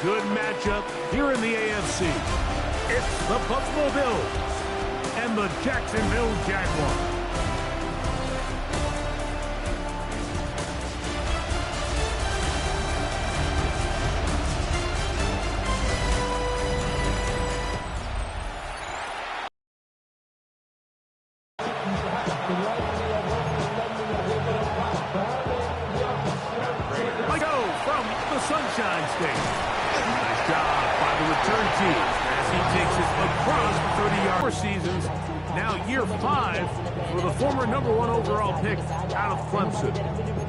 good matchup here in the AFC. It's the Buffalo Bills and the Jacksonville Jaguars. Sunshine State. Nice job by the return team as he takes it across the 30-yard seasons. Now year 5 for the former #1 overall pick out of Clemson.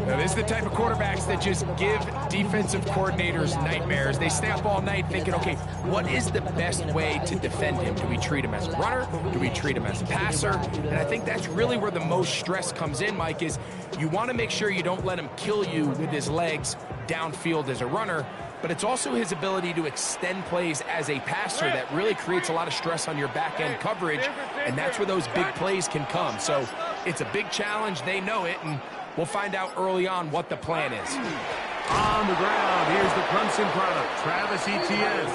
Now, this is the type of quarterbacks that just give defensive coordinators nightmares. They stay up all night thinking, okay, what is the best way to defend him? Do we treat him as a runner? Do we treat him as a passer? And I think that's really where the most stress comes in, Mike, is you want to make sure you don't let him kill you with his legs downfield as a runner, but it's also his ability to extend plays as a passer that really creates a lot of stress on your back-end coverage, and that's where those big plays can come. So it's a big challenge. They know it, and we'll find out early on what the plan is. On the ground, here's the Clemson product, Travis Etienne.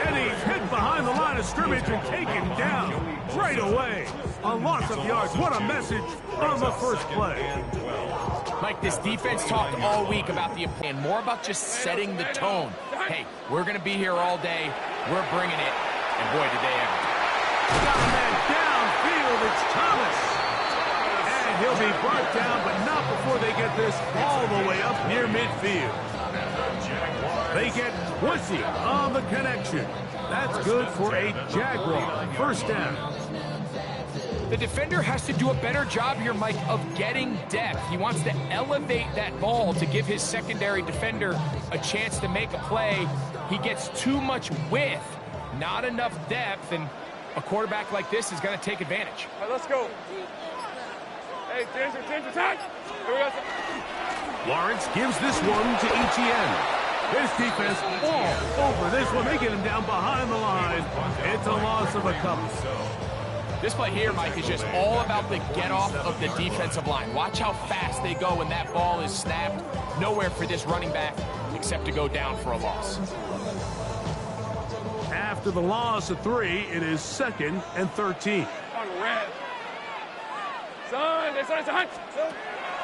And he's hit behind the line of scrimmage and taken down right away. A loss of yards. What a message on the first play. Mike, this defense talked all week about the plan, more about just setting the tone. Hey, we're going to be here all day. We're bringing it. And boy, did they ever. Got a man downfield. It's Thomas. And he'll be brought down, but not before they get this all the way up near midfield. They get 20 on the connection. That's good for a Jaguar first down. The defender has to do a better job here, Mike, of getting depth. He wants to elevate that ball to give his secondary defender a chance to make a play. He gets too much width, not enough depth, and a quarterback like this is going to take advantage. All right, let's go. Hey, James, attack! Here we go. Lawrence gives this one to Etienne. His defense all over this one. They get him down behind the line. It's a loss of a couple. This play here, Mike, is just all about the get-off of the defensive line. Watch how fast they go when that ball is snapped. Nowhere for this running back except to go down for a loss. After the loss of 3, it is 2nd and 13. On red. Son.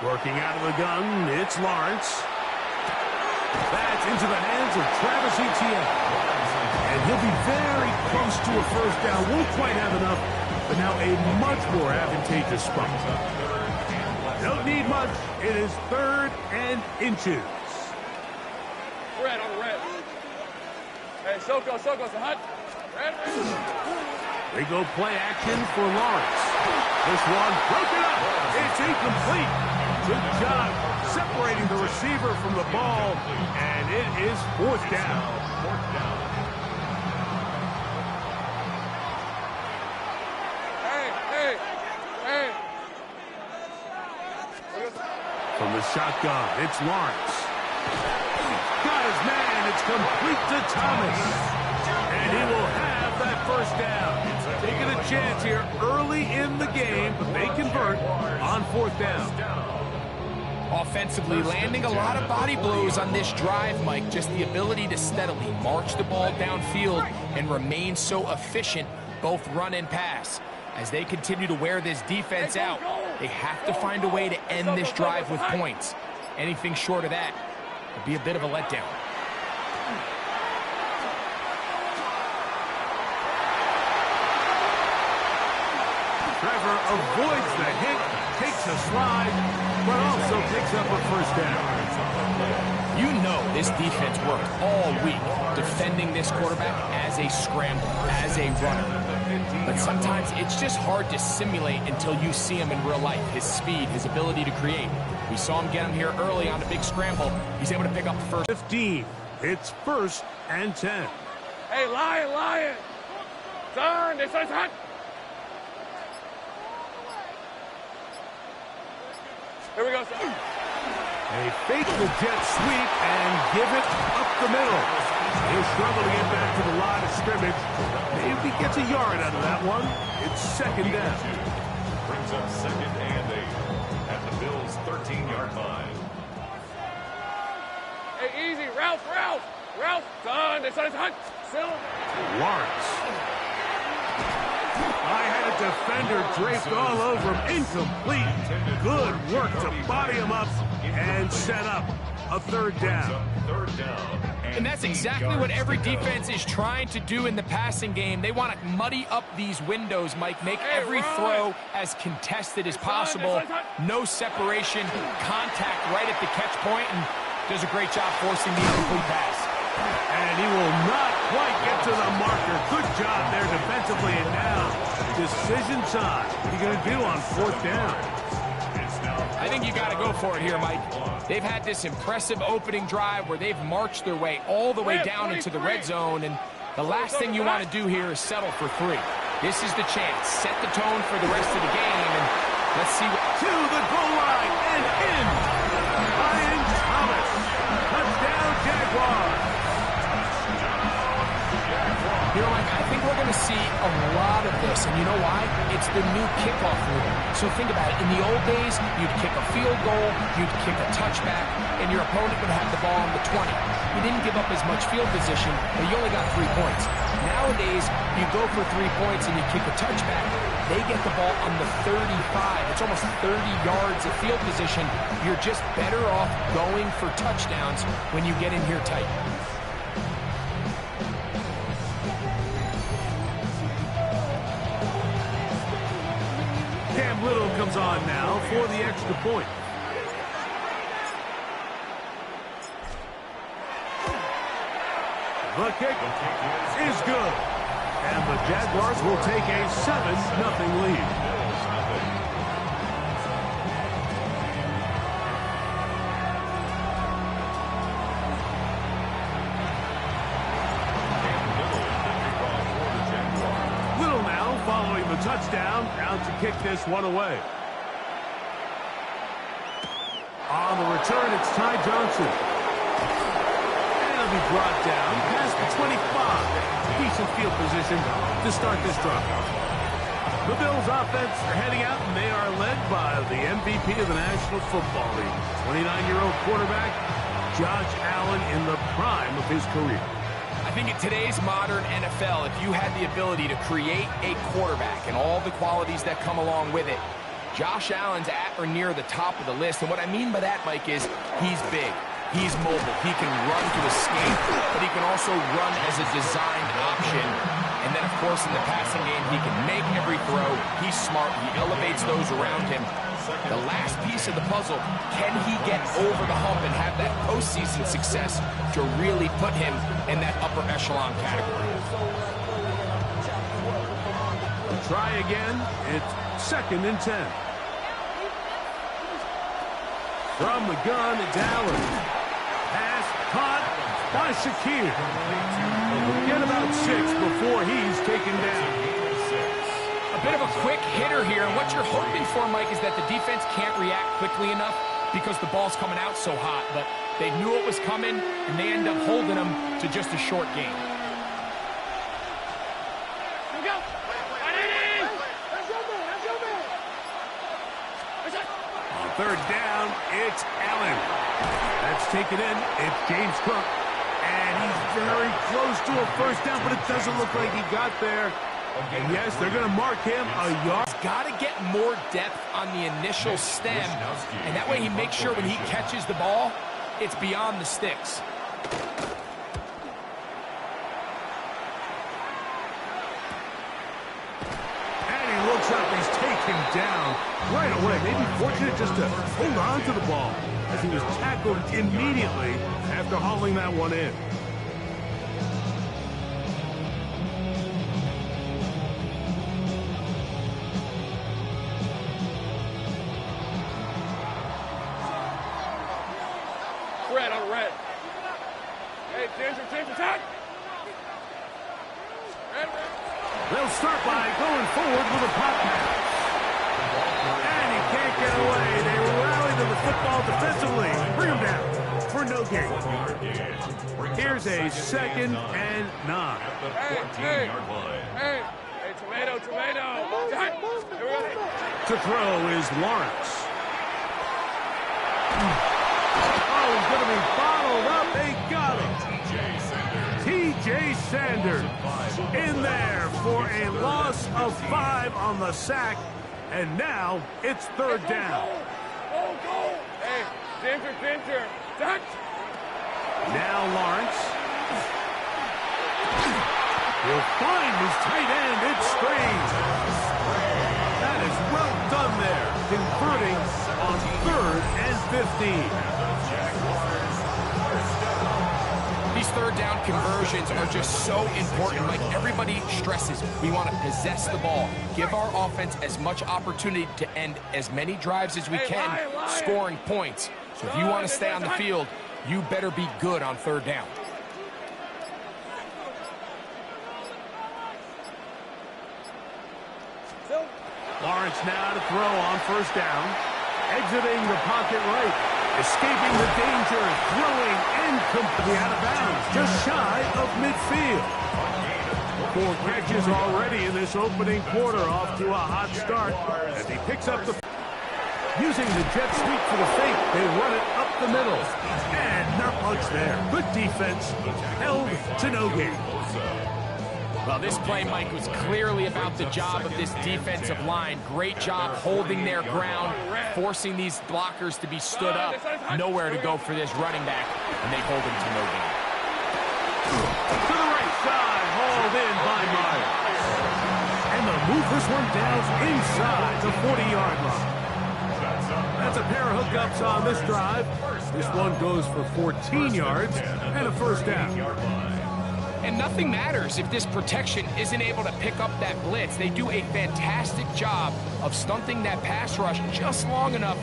Working out of the gun, it's Lawrence. That's into the hands of Travis Etienne. And he'll be very close to a first down. Won't quite have enough, but now a much more advantageous spot. Don't need much. It is 3rd and inches. Red on red. Hey, Soko, it's a hut. Red. They go play action for Lawrence. This one broken up. It's incomplete. Good job separating the receiver from the ball, and it is 4th down. Hey. From the shotgun, it's Lawrence. Got his man. It's complete to Thomas. And he will have that first down. Taking a chance here early in the game, but they convert on 4th down. Offensively, landing a lot of body blows on this drive, Mike. Just the ability to steadily march the ball downfield and remain so efficient, both run and pass. As they continue to wear this defense out, they have to find a way to end this drive with points. Anything short of that would be a bit of a letdown. Trevor avoids the hit, takes a slide, but also picks up a first down. You know this defense worked all week defending this quarterback as a scrambler, as a runner. But sometimes it's just hard to simulate until you see him in real life. His speed, his ability to create. We saw him get him here early on a big scramble. He's able to pick up the first. 15. It's 1st and 10. Hey, Lion. Son, it's hot. Here we go, son. They fake the jet sweep and give it up the middle. He'll struggle to get back to the line of scrimmage. Maybe gets a yard out of that one. It's 2nd down. Brings up 2nd and 8 at the Bills' 13-yard line. Hey, easy. Ralph. Lawrence. I had a defender draped all over him. Incomplete. Good work to body him up and set up a third down. And that's exactly what every defense is trying to do in the passing game. They want to muddy up these windows, Mike, make every throw as contested as possible. No separation, contact right at the catch point, and does a great job forcing the incomplete pass. And he will not quite get to the marker. Good job there defensively, and now decision time. What are you going to do on fourth down? I think you got to go for it here, Mike. They've had this impressive opening drive where they've marched their way all the way down into the red zone, and the last thing you want to do here is settle for 3. This is the chance. Set the tone for the rest of the game, and let's see what... To the goal line and in. Ryan Thomas. Touchdown, Jaguars. You know, Mike, I think we're going to see a lot of this, and you know why? It's the new kickoff rule. So think about it. In the old days, you'd kick a field goal, you'd kick a touchback, and your opponent would have the ball on the 20. You didn't give up as much field position, but you only got 3 points. Nowadays, you go for 3 points and you kick a touchback, they get the ball on the 35. It's almost 30 yards of field position. You're just better off going for touchdowns when you get in here tight. Little comes on now for the extra point. The kick is good. And the Jaguars will take a 7-0 lead. Touchdown, out to kick this one away. On the return, it's Ty Johnson. And he'll be brought down past the 25. Decent field position to start this drive. The Bills offense are heading out, and they are led by the MVP of the National Football League. 29-year-old quarterback, Josh Allen, in the prime of his career. I think in today's modern NFL, if you had the ability to create a quarterback and all the qualities that come along with it, Josh Allen's at or near the top of the list. And what I mean by that, Mike, is he's big. He's mobile. He can run to escape, but he can also run as a designed option. And then, of course, in the passing game, he can make every throw. He's smart. He elevates those around him. The last piece of the puzzle, can he get over the hump and have that postseason success to really put him in that upper echelon category? Try again. It's 2nd and 10. From the gun, it's Allen. Pass caught by Shakir. Get about 6 before he's taken down. A bit of a quick hitter here, and what you're hoping for, Mike, is that the defense can't react quickly enough because the ball's coming out so hot, but they knew it was coming, and they end up holding them to just a short game. On 3rd down, it's Allen. That's taken in. It's James Cook, and he's very close to a first down, but it doesn't look like he got there. And yes, they're going to mark him a yard. He's got to get more depth on the initial stem, and that way he makes sure when he catches the ball, it's beyond the sticks. And he looks up, he's taken down right away. Maybe fortunate just to hold on to the ball as he was tackled immediately after hauling that one in. Red on red. Hey, James, attack! Red. They'll start by going forward with a pop pass. And he can't get away. They rally to the football defensively. Bring him down for no gain. Here's a 2nd and 9. Hey, tomato. To throw is Lawrence. Oh, he's going to be bottled up. They got him. Jay Sanders in there for a loss of 5 on the sack. And now it's third down. Go. Hey, Ginger. Touch. Now Lawrence. He'll find his tight end. It's Strange. That is well done there, converting on 3rd and 15. These third down conversions are just so important. Like everybody stresses, we want to possess the ball, give our offense as much opportunity to end as many drives as we can, scoring points. So if you want to stay on the field, you better be good on third down. Lawrence now to throw on first down. Exiting the pocket right. Escaping the danger. Throwing incomplete out of bounds. Just shy of midfield. 4 catches already in this opening quarter. Off to a hot start as he picks up the... Using the jet sweep for the fake. They run it up the middle. And not much there. Good defense. Held to no gain. Well, this play, Mike, was clearly about the job of this defensive line. Great job holding their ground, forcing these blockers to be stood up. Nowhere to go for this running back, and they hold him to no gain. To the right side, hauled in by Myers. And they'll move this one down inside the 40-yard line. That's a pair of hookups on this drive. This one goes for 14 yards and a first down. And nothing matters if this protection isn't able to pick up that blitz. They do a fantastic job of stunting that pass rush just long enough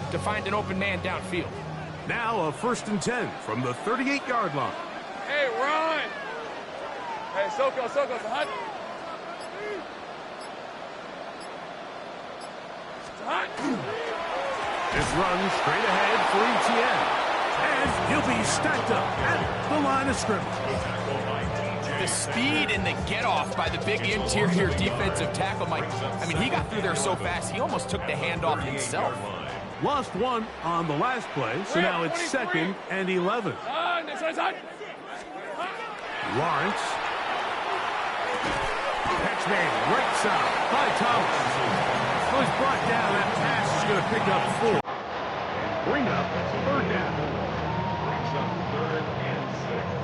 to find an open man downfield. Now a 1st and 10 from the 38-yard line. Hey, run. Hey, Soko, Sahut. This run straight ahead for ETN. And he'll be stacked up at the line of scrimmage. The speed and the get-off by the big interior defensive tackle, Mike. I mean, he got through there so fast, he almost took the handoff himself. Lost 1 on the last play, so now it's 2nd and 11. Lawrence. Catch made right side by Thomas. So he's brought down. That pass is going to pick up 4. And bring up third down. Brings up 3rd and 6.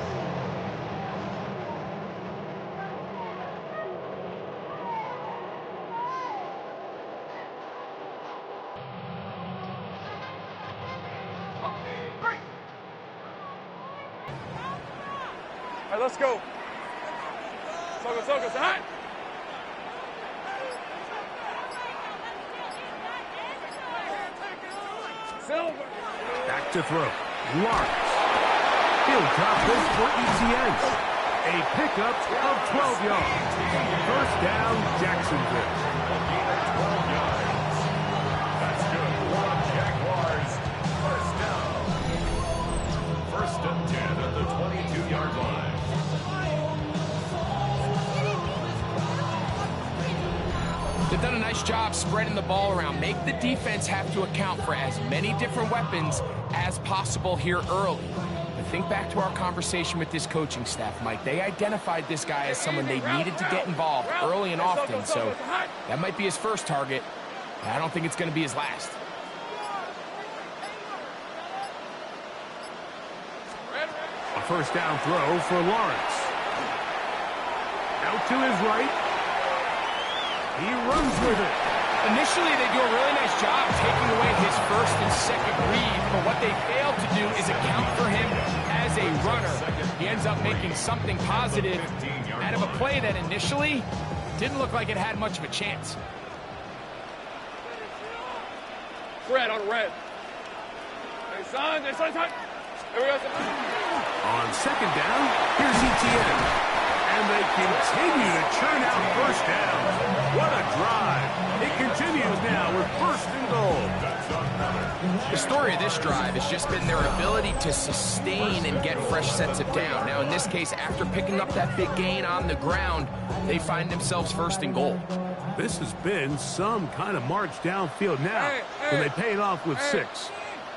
All right, let's go. Soko, Sahut. Silver. Back to throw. Lawrence. He'll drop this for ETN. A pickup of 12 yards. First down, Jacksonville. That's good for Jaguars. First down. 1st and 10 at the 22-yard line. They've done a nice job spreading the ball around. Make the defense have to account for as many different weapons as possible here early. But think back to our conversation with this coaching staff, Mike. They identified this guy as someone they needed to get involved early and often, so that might be his first target. I don't think it's going to be his last. A first down throw for Lawrence. Out to his right. He runs with it. Initially, they do a really nice job taking away his 1st and 2nd read, but what they fail to do is account for him as a runner. He ends up making something positive out of a play that initially didn't look like it had much of a chance. Red on red. Hey, son. Here we go, son. On 2nd down, here's ETN. And they continue to churn out first down. What a drive. It continues now with 1st and goal. The story of this drive has just been their ability to sustain and get fresh sets of down. Now, in this case, after picking up that big gain on the ground, they find themselves 1st and goal. This has been some kind of march downfield now, and they pay it off with 6.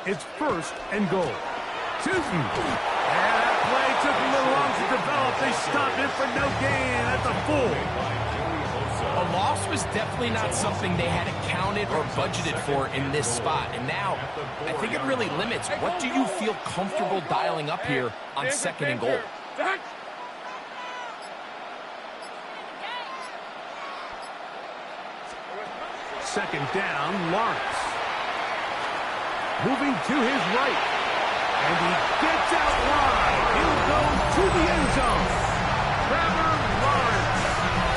It's 1st and goal. Susan. And that play took a little long to develop. They stop full. A loss was definitely not something they had accounted or budgeted for in this spot. And now, I think it really limits. What do you feel comfortable dialing up here on 2nd and goal? Second down, Lawrence. Moving to his right. And he gets out wide. He'll go to the end zone. Trevor Lawrence.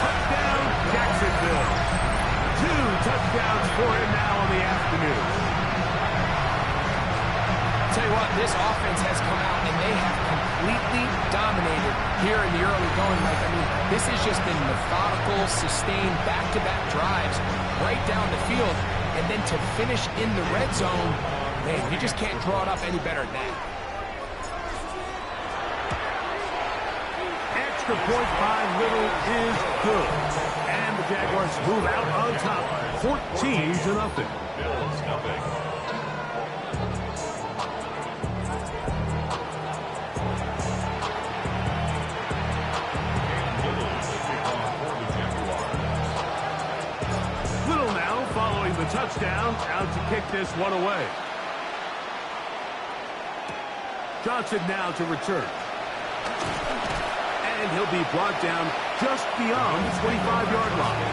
Touchdown, Jacksonville. 2 touchdowns for him now on the afternoon. Tell you what, this offense has come out and they have completely dominated here in the early going. Like, I mean, this has just been methodical, sustained, back-to-back drives right down the field. And then to finish in the red zone, man, you just can't draw it up any better than that. Extra point by Little is good. And the Jaguars move out on top, 14-0. Bills nothing. Little now following the touchdown, out to kick this one away. Johnson now to return. And he'll be brought down just beyond the 25-yard line.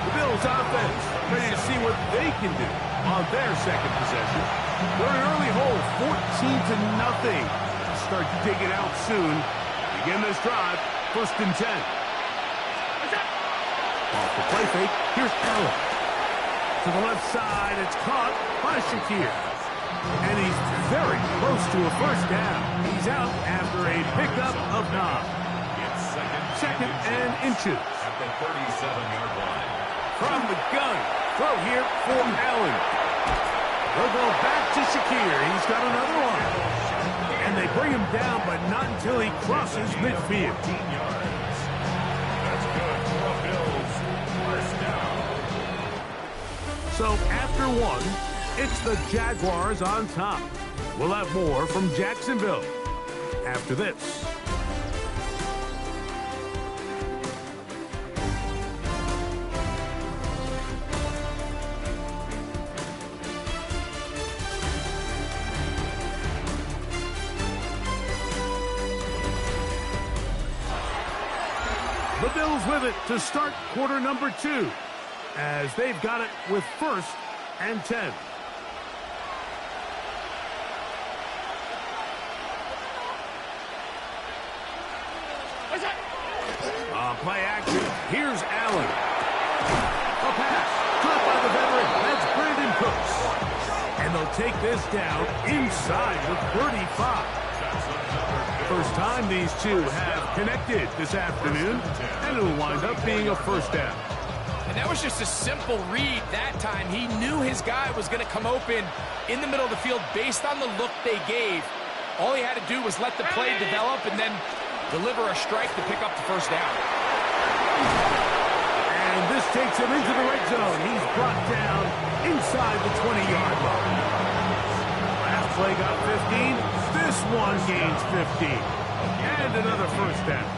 The Bills offense ready to see what they can do on their second possession. They're an early hole, 14-0. Start digging out soon. Begin this drive, 1st and 10. Off the play fake, here's Allen. To the left side, it's caught by Shakir. And he's very close to a first down. He's out after a pickup of 9. Second and inches. At the 37-yard line. From the gun. Throw here for Allen. They'll go back to Shakir. He's got another one. And they bring him down, but not until he crosses midfield. 15 yards. That's good for the Bills. First down. So after one, it's the Jaguars on top. We'll have more from Jacksonville after this. The Bills with it to start quarter number 2, as they've got it with 1st and 10. Play action. Here's Allen. A pass. Caught by the veteran. That's Brandon Cooks. And they'll take this down inside the 35. First time these two have connected this afternoon, and it'll wind up being a first down. And that was just a simple read that time. He knew his guy was going to come open in the middle of the field based on the look they gave. All he had to do was let the play develop and then deliver a strike to pick up the first down. And this takes him into the red zone. He's brought down inside the 20-yard line. Last play got 15. This one gains 15. And another first down.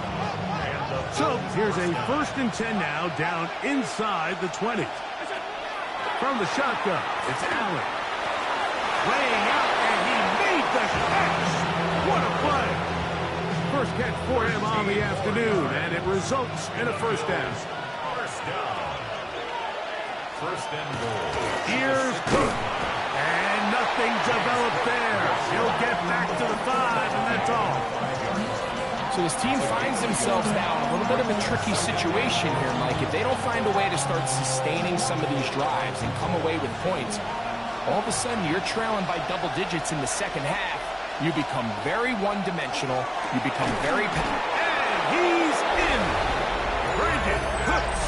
So here's a 1st and 10 now, down inside the 20. From the shotgun, it's Allen. Laying out, and he made the catch. What a play. First catch for him on the afternoon, and it results in a first down. First down. 1st and goal. Here's Cook. And nothing developed there. He'll get back to the 5, and that's all. So this team finds themselves now in a little bit of a tricky situation here, Mike. If they don't find a way to start sustaining some of these drives and come away with points, all of a sudden you're trailing by double digits in the second half. You become very one-dimensional. You become very... And he's in. Brandon Cooks.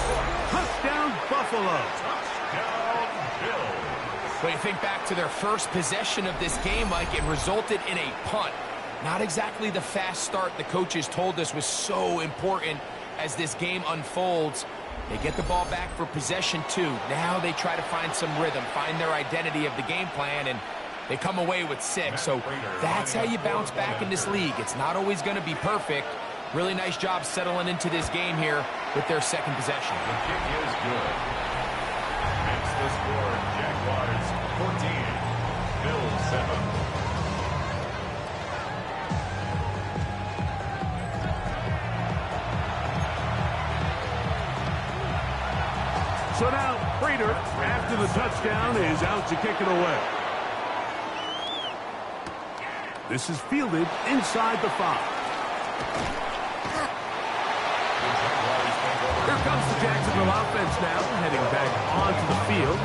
Touchdown, Buffalo. Touchdown, Bills. When you think back to their first possession of this game, Mike, it resulted in a punt. Not exactly the fast start the coaches told us was so important as this game unfolds. They get the ball back for possession 2. Now they try to find some rhythm, find their identity of the game plan, and they come away with 6. So that's how you bounce back in this league. It's not always going to be perfect, Really nice job settling into this game here with their second possession. The kick is good. Makes the score Jaguars 14, Bills 7. So now, Prater, after the touchdown, is out to kick it away. This is fielded inside the 5. Here comes the Jacksonville offense now, heading back onto the field.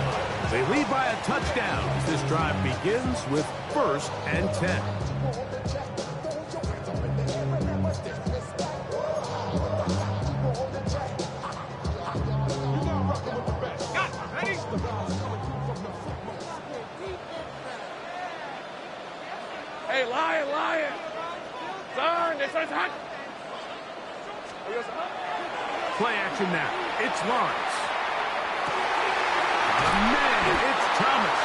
They lead by a touchdown as this drive begins with 1st and 10. Hey, Lion! Turn, this one's hot! Play action now. It's Lawrence. Man, it's Thomas.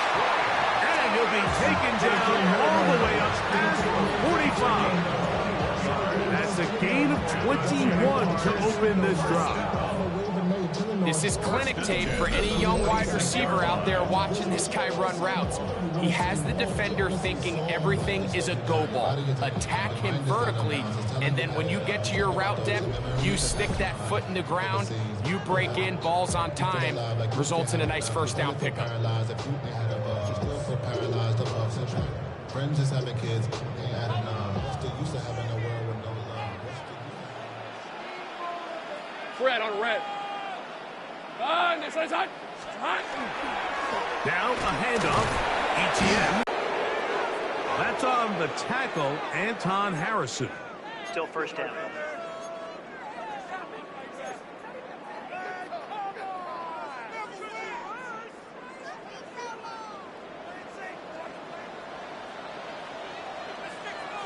And he'll be taken down all the way up past the 45. That's a gain of 21 to open this drive. This is clinic tape for any young wide receiver out there watching this guy run routes. He has the defender thinking everything is a go ball. Attack him vertically, and then when you get to your route depth, you stick that foot in the ground, you break in, balls on time, results in a nice first down pickup. Friends just having kids, they adding still used to having a world with no love. Fred on red. This one's hot! Now a handoff. ETN. That's on the tackle, Anton Harrison. Still first down.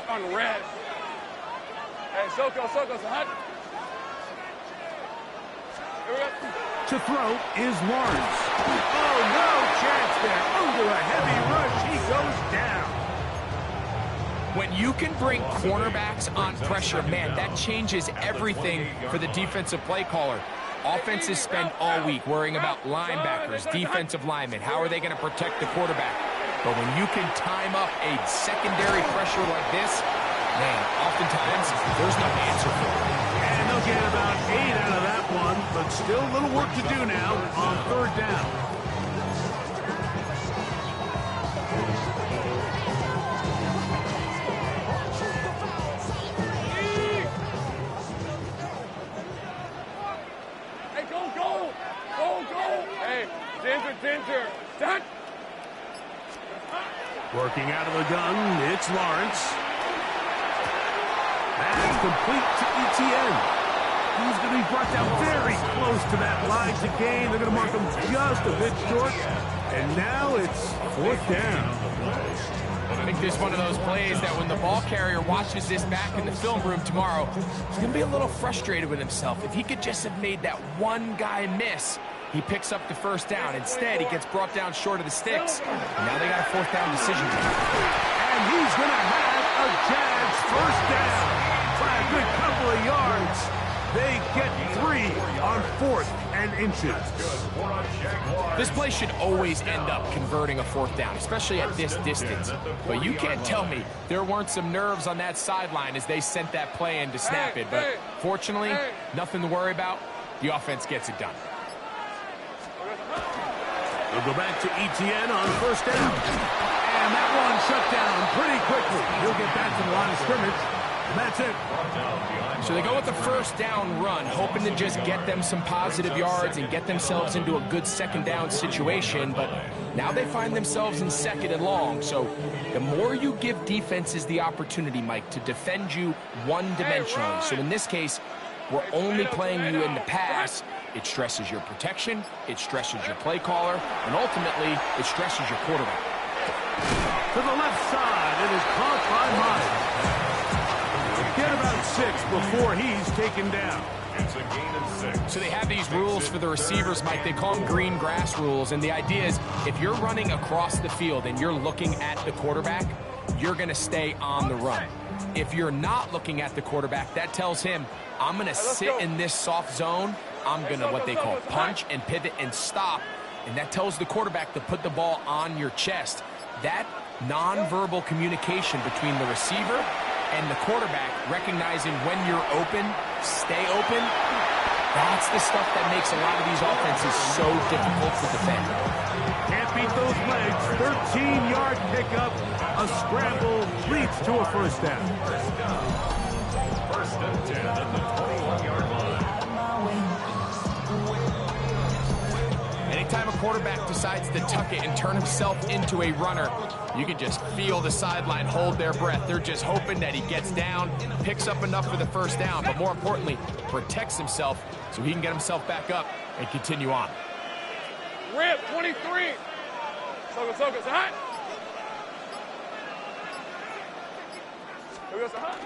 On red. Hey, Soko's hot. Here we go. To throw is Lawrence. Oh, no chance there. Under a heavy rush, he goes down. When you can bring cornerbacks on pressure, man, that changes everything for the defensive play caller. Offenses spend all week worrying about linebackers, defensive linemen. How are they going to protect the quarterback? But when you can time up a secondary pressure like this, man, oftentimes there's no answer for it. And they'll get about 8 out of that one, but still a little work to do now on 3rd down. Hey, go! Hey, Ginger! Done! Working out of the gun, it's Lawrence. That's complete to ETN. He's going to be brought down very close to that line to gain. They're going to mark him just a bit short. And now it's 4th down. I think this is one of those plays that when the ball carrier watches this back in the film room tomorrow, he's going to be a little frustrated with himself. If he could just have made that one guy miss, he picks up the first down. Instead, he gets brought down short of the sticks. And now they got a 4th down decision to make. And he's going to have a Jags first down by a good couple of yards. They get 3 on 4th and inches. This play should always end up converting a 4th down, especially at this distance. But you can't tell me there weren't some nerves on that sideline as they sent that play in to snap it. But fortunately, nothing to worry about. The offense gets it done. They'll go back to ETN on 1st down. And that one shut down pretty quickly. He'll get back to the line of scrimmage. And that's it. So they go with the first down run, hoping to just get them some positive yards and get themselves into a good 2nd down situation. But now they find themselves in 2nd and long. So the more you give defenses the opportunity, Mike, to defend you one-dimensionally. So in this case, we're only playing you in the pass. It stresses your protection, it stresses your play caller, and ultimately, it stresses your quarterback. To the left side, it is caught by Myers. Get about 6 before he's taken down. It's a gain of 6. So they have these rules for the receivers, Mike. They call them green grass rules, and the idea is if you're running across the field and you're looking at the quarterback, you're going to stay on the run. If you're not looking at the quarterback, that tells him, I'm going to sit in this soft zone. I'm going to what they call punch and pivot and stop. And that tells the quarterback to put the ball on your chest. That nonverbal communication between the receiver and the quarterback, recognizing when you're open, stay open, that's the stuff that makes a lot of these offenses so difficult to defend. Can't beat those legs. 13-yard pickup. A scramble leads to a first down. First and 10 at the 21-yard line. Anytime a quarterback decides to tuck it and turn himself into a runner, you can just feel the sideline hold their breath. They're just hoping that he gets down, picks up enough for the first down, but more importantly, protects himself so he can get himself back up and continue on. Rip, 23. Soka, hot. Here we go, hot.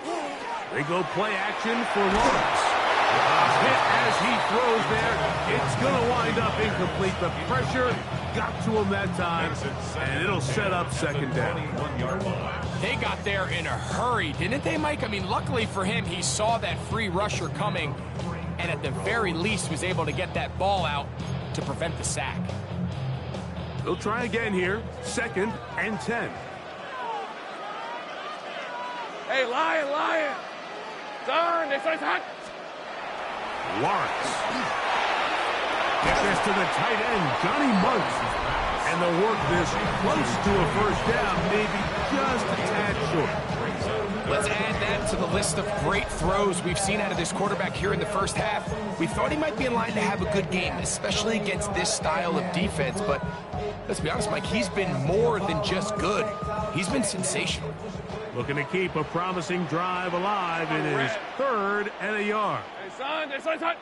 They go play action for Lawrence. A hit as he throws there. It's going to wind up incomplete. The pressure got to him that time, and it'll set up second down. They got there in a hurry, didn't they, Mike? I mean, luckily for him, he saw that free rusher coming, and at the very least was able to get that ball out to prevent the sack. They'll try again here. Second and 10. Hey, Lion. Darn, this one's hot. Lawrence. Gets this to the tight end, Johnny Muntz. And they'll work this close to a first down, maybe just a tad short. Let's add that to the list of great throws we've seen out of this quarterback here in the first half. We thought he might be in line to have a good game, especially against this style of defense. But let's be honest, Mike, he's been more than just good. He's been sensational. Looking to keep a promising drive alive. It is third and a yard. Hey, son, this one's hot.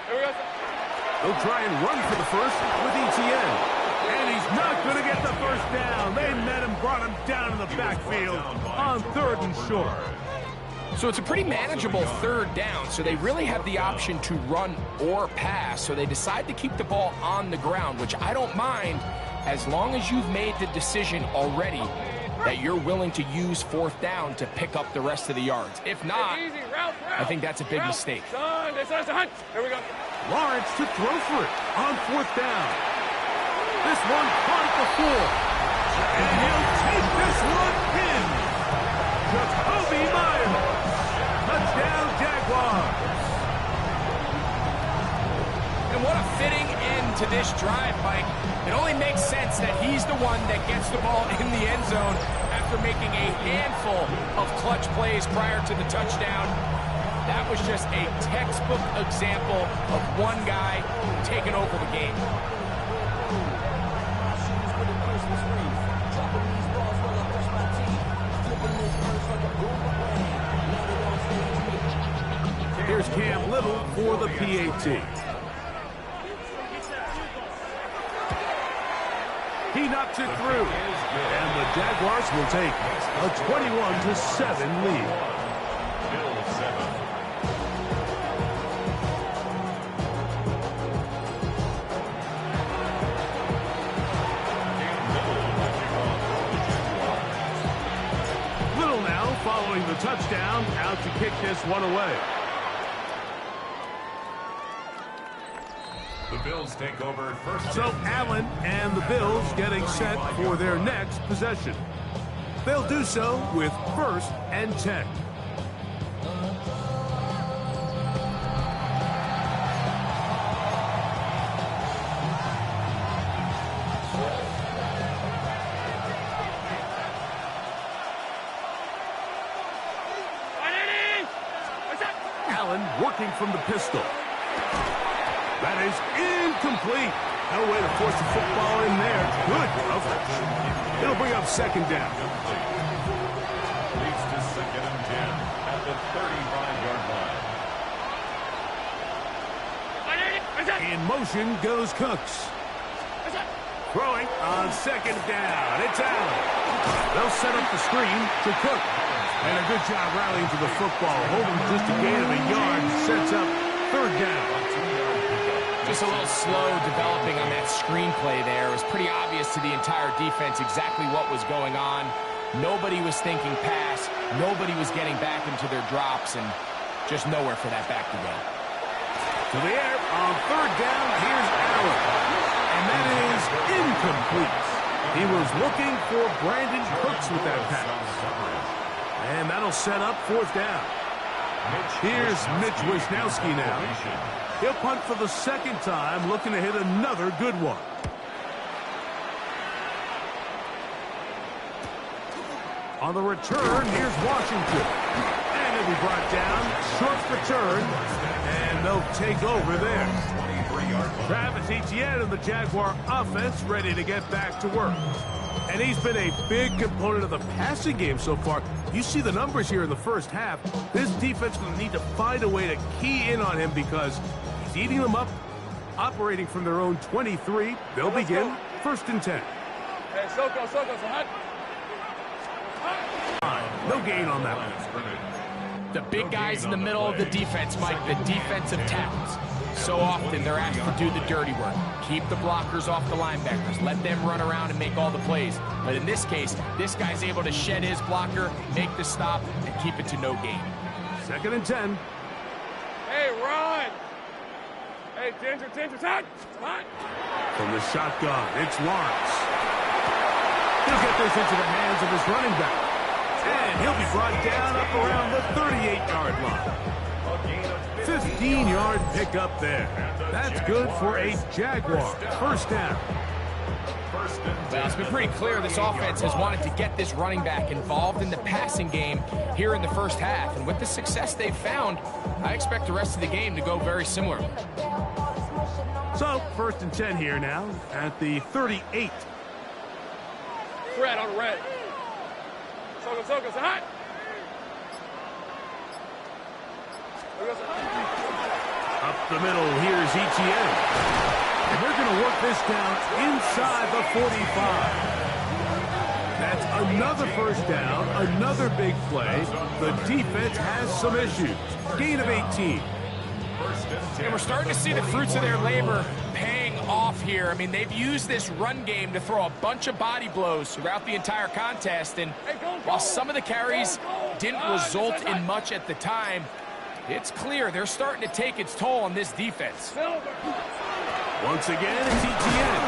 Here we go, son. They'll try and run for the first with ETN. And he's not going to get the first down. They met him, brought him down in the backfield on third and short. So it's a pretty manageable third down, so they really have the option to run or pass, so they decide to keep the ball on the ground, which I don't mind as long as you've made the decision already that you're willing to use fourth down to pick up the rest of the yards. If not, I think that's a big mistake. Son, this one's hot. Here we go. Lawrence to throw for it on fourth down. This one caught at the 4. And he'll take this one in. Jacoby Myers. Touchdown, Jaguars. And what a fitting end to this drive, Mike. It only makes sense that he's the one that gets the ball in the end zone after making a handful of clutch plays prior to the touchdown. That was just a textbook example of one guy taking over the game. Here's Cam Little for the PAT. He knocks it through. And the Jaguars will take a 21-7 lead. Bills 7. Little now following the touchdown, out to kick this one away. The Bills take over first. So Allen and the Bills getting set for their next possession. They'll do so with first and 10. Allen working from the pistol. That is incomplete. No way to force the football in there. Good coverage. It'll bring up second down. Leads to second and 10 at the 35-yard line. In motion goes Cooks. Throwing on second down. It's Allen. They'll set up the screen to Cook. And a good job rallying to the football. Holding just a gain of a yard. Sets up third down. Just a little slow developing on that screenplay there. It was pretty obvious to the entire defense exactly what was going on. Nobody was thinking pass. Nobody was getting back into their drops, and just nowhere for that back to go. To the air on third down. Here's Allen. And that is incomplete. He was looking for Brandon Cooks with that pass. And that'll set up fourth down. Here's Mitch Wisnowski now. He'll punt for the second time, looking to hit another good one. On the return, here's Washington. And he'll be brought down. Short return. And they'll take over there. Travis Etienne and the Jaguar offense ready to get back to work. And he's been a big component of the passing game so far. You see the numbers here in the first half. This defense is going to need to find a way to key in on him because he's eating them up, operating from their own 23. They'll begin first and 10. Hey, Soko, so hot. No gain on that one. The big guys in the middle of the defense, Mike, the defensive tackles. So often they're asked to do the dirty work. Keep the blockers off the linebackers. Let them run around and make all the plays. But in this case, this guy's able to shed his blocker, make the stop, and keep it to no gain. Second and 10. Hey, run! Hey, Ginger, hot! From the shotgun, it's Lawrence. He'll get this into the hands of his running back. And he'll be brought down up around the 38-yard line. 15-yard pickup there. That's good for a Jaguar. First down. Well, it's been pretty clear this offense has wanted to get this running back involved in the passing game here in the first half. And with the success they've found, I expect the rest of the game to go very similar. So, first and 10 here now at the 38. Red on red. Soko, hot! Up the middle, here's Etienne. And they're going to work this down inside the 45. That's another first down, another big play. The defense has some issues. Gain of 18. And we're starting to see the fruits of their labor paying off here. I mean, they've used this run game to throw a bunch of body blows throughout the entire contest. And while some of the carries didn't result in much at the time, it's clear they're starting to take its toll on this defense. Once again, it's Etienne.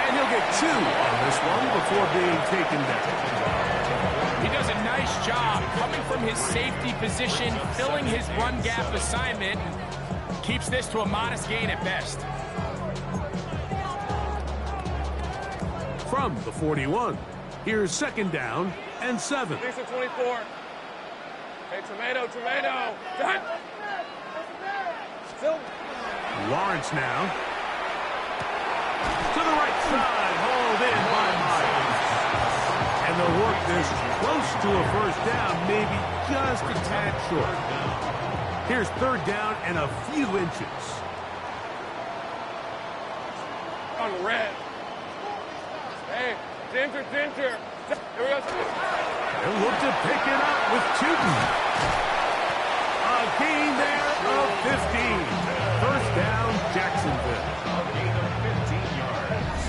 And he'll get 2 on this one before being taken down. He does a nice job coming from his safety position, filling his run gap assignment, and keeps this to a modest gain at best. From the 41, here's second down and 7. Lisa 24. Hey, tomato. Done. Lawrence now. To the right side, hauled in by Myers. And they'll work this close to a first down, maybe just a tad short. Here's third down and a few inches. On red. Hey, Ginger. Here we go. They'll look to pick it up with Tootin. A gain there of 15. First down, Jacksonville. A gain of 15 yards.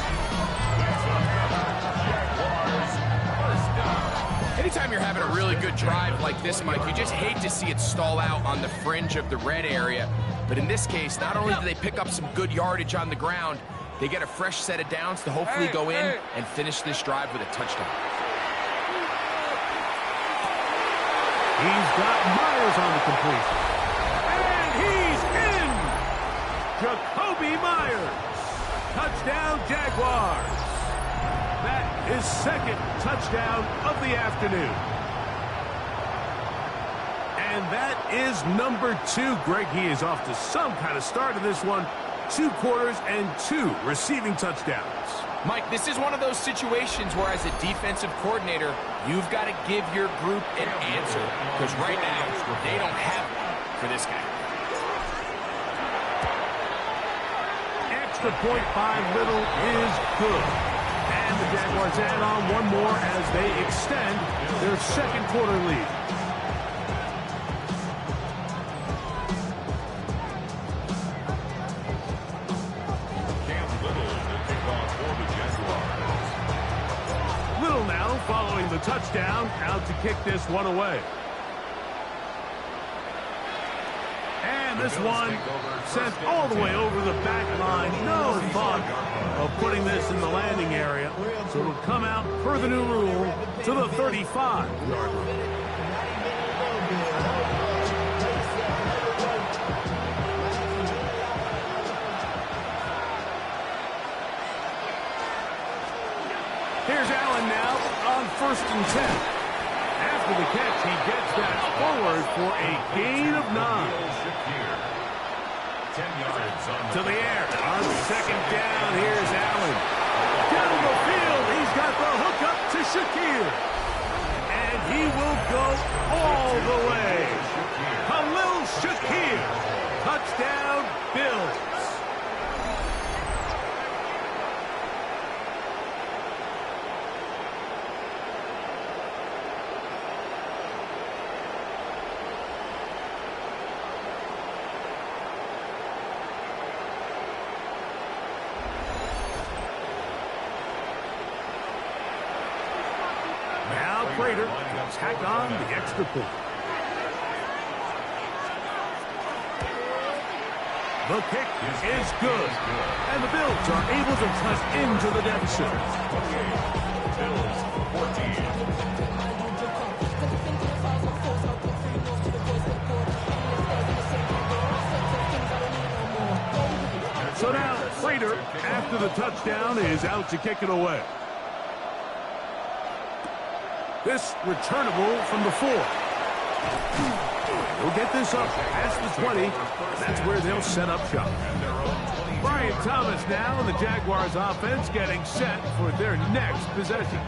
Jaguars, first down. Anytime you're having a really good drive like this, Mike, you just hate to see it stall out on the fringe of the red area. But in this case, not only do they pick up some good yardage on the ground, they get a fresh set of downs to hopefully go in and finish this drive with a touchdown. He's got Myers on the completion. And he's in! Jacoby Myers. Touchdown, Jaguars. That is second touchdown of the afternoon. And that is number 2. Greg, he is off to some kind of start in this one. 2 quarters and 2 receiving touchdowns. Mike, this is one of those situations where as a defensive coordinator, you've got to give your group an answer. Because right now, they don't have one for this guy. Extra point by Little is good. And the Jaguars add on one more as they extend their second quarter lead. out to kick this one away. And this one sent all the way over the back line. No thought of putting this in the landing area. So it'll come out, per the new rule, to the 35-yard line. Here's Allen now on 1st and 10. After the catch, he gets that forward for a gain of 9. 10 yards on to the air. On 2nd down, here's Allen. Down the field, he's got the hook up to Shakir. And he will go all the way. Khalil Shakir. Touchdown, Bills. Prater tack on the extra point. The kick is good. And the Bills are able to press into the deficit. Bills 14. So now Prater, after the touchdown, is out to kick it away. This returnable from the 4. We'll get this up past the 20. That's where they'll set up shop. Brian Thomas now and the Jaguars offense getting set for their next possession.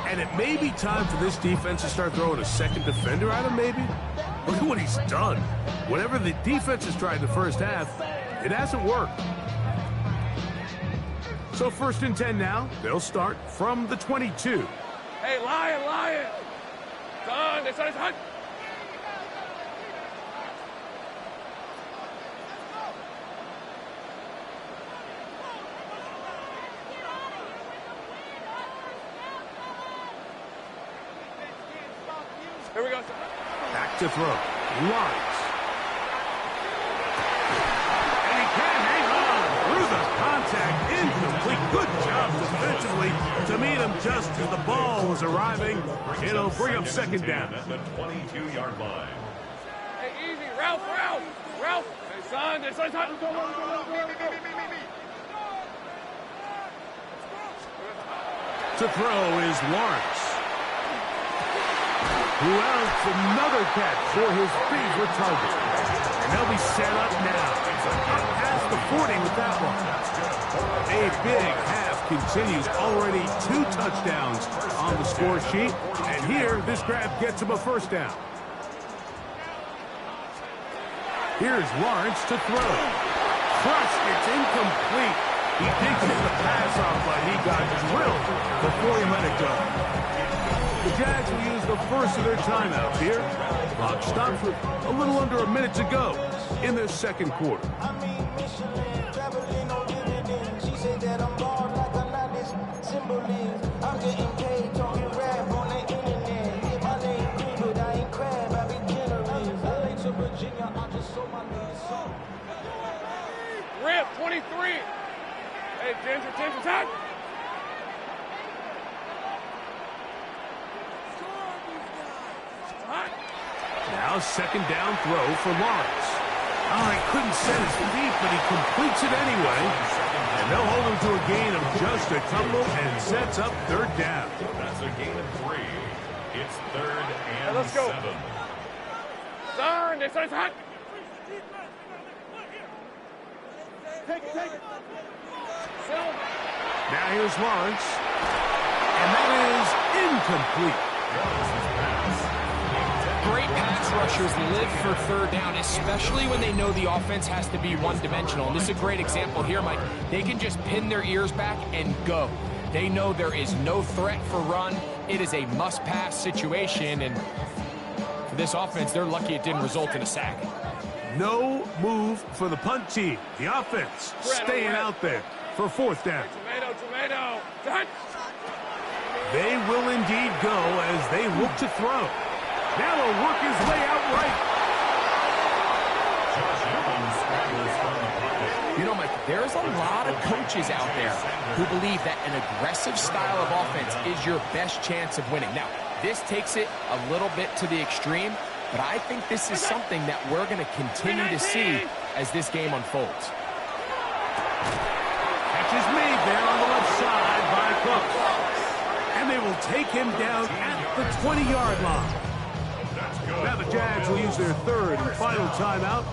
And it may be time for this defense to start throwing a second defender at him, maybe. Look at what he's done. Whatever the defense has tried in the first half, it hasn't worked. So 1st and 10 now. They'll start from the 22. Hey, Lion! Son, it's on his hunt. Here we go. Back to throw. Lawrence. And he can't hang on through the contact. Incomplete. Good job defensively to meet him just as the ball was arriving. It'll bring up 2nd down. At the 22-yard line. Hey, easy. Ralph. Hey, son, it's on his hunt. To throw is Lawrence. Who else? Another catch for his favorite target. And they'll be set up now. Up past the 40 with that one. A big half continues. Already 2 touchdowns on the score sheet. And here, this grab gets him a 1st down. Here's Lawrence to throw. Crushed. It's incomplete. He did get the pass off, but he got drilled before he let it go. The Jags will use the first of their timeouts here. Clock stops with a little under a minute to go in this 2nd quarter. Rip, 23. Hey, Ginger, time. Now 2nd down throw for Lawrence. Oh, he couldn't set his feet, but he completes it anyway. And they'll hold him to a gain of just a couple and sets up 3rd down. That's a gain of 3. It's 3rd and let's go. 7. Son, it's on his hunt. Take it. Now here's Lawrence. And that is incomplete. Great pass rushers live for 3rd down, especially when they know the offense has to be one-dimensional. And this is a great example here, Mike. They can just pin their ears back and go. They know there is no threat for run. It is a must-pass situation, and for this offense, they're lucky it didn't result in a sack. No move for the punt team. The offense staying out there for 4th down. Tomato. Hunt. They will indeed go as they look to throw. Now he'll work his way out right. You know, Mike, there's a lot of coaches out there who believe that an aggressive style of offense is your best chance of winning. Now, this takes it a little bit to the extreme, but I think this is something that we're going to continue to see as this game unfolds. Catch is made there on the left side by Cook. And they will take him down at the 20-yard line. Now the Jags will use their third and final timeout,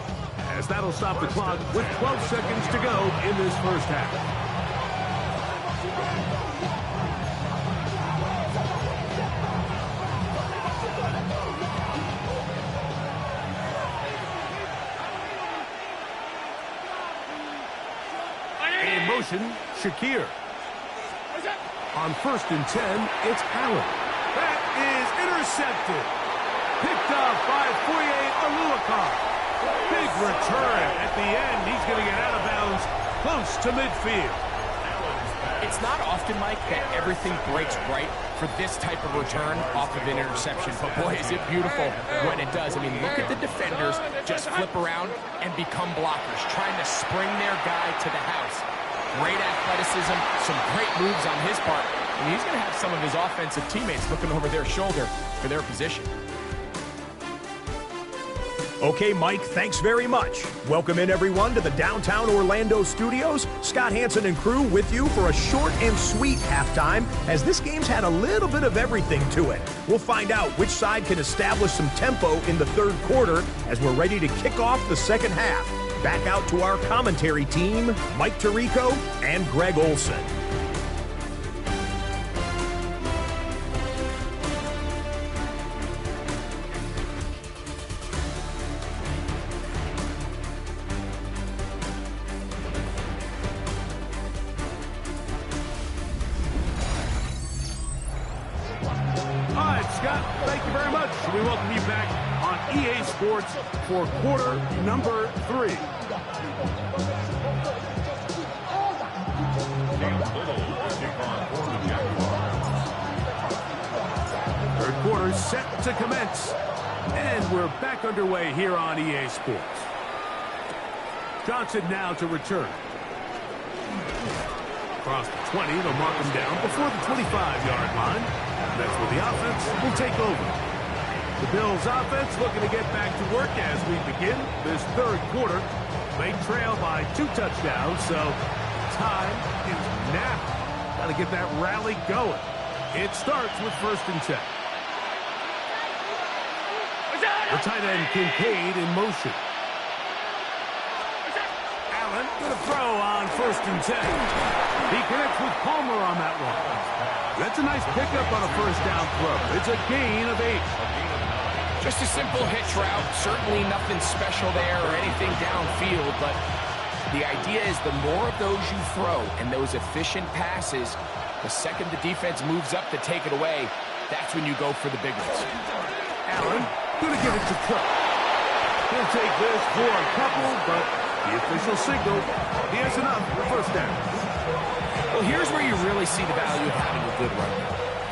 as that'll stop the clock with 12 seconds to go in this first half. In motion, Shakir. On 1st and 10, it's Allen. That is intercepted. Picked up by Foye Oluokun. Big return at the end. He's going to get out of bounds close to midfield. It's not often, Mike, that everything breaks right for this type of return off of an interception. But, boy, is it beautiful when it does. I mean, look at the defenders just flip around and become blockers, trying to spring their guy to the house. Great athleticism, some great moves on his part. And he's going to have some of his offensive teammates looking over their shoulder for their position. Okay, Mike, thanks very much. Welcome in, everyone, to the downtown Orlando studios. Scott Hansen and crew with you for a short and sweet halftime, as this game's had a little bit of everything to it. We'll find out which side can establish some tempo in the third quarter as we're ready to kick off the second half. Back out to our commentary team, Mike Tirico and Greg Olson. Scott, thank you very much. We welcome you back on EA Sports for quarter number 3. Third quarter set to commence. And we're back underway here on EA Sports. Johnson now to return. Across the 20, they'll mark him down before the 25-yard line. That's where the offense will take over. The Bills offense looking to get back to work as we begin this third quarter. They trail by 2 touchdowns, so time is now. Got to get that rally going. It starts with 1st and 10. The tight end Kincaid in motion. Allen going to throw on 1st and 10. He connects with Palmer on that one. That's a nice pickup on a first down throw. It's a gain of 8. Just a simple hitch route. Certainly nothing special there or anything downfield, but the idea is the more of those you throw and those efficient passes, the second the defense moves up to take it away, that's when you go for the big ones. Allen going to give it to Cook. He'll take this for a couple, but the official signal, he has enough for first down. Well, here's where you really see the value of having a good run.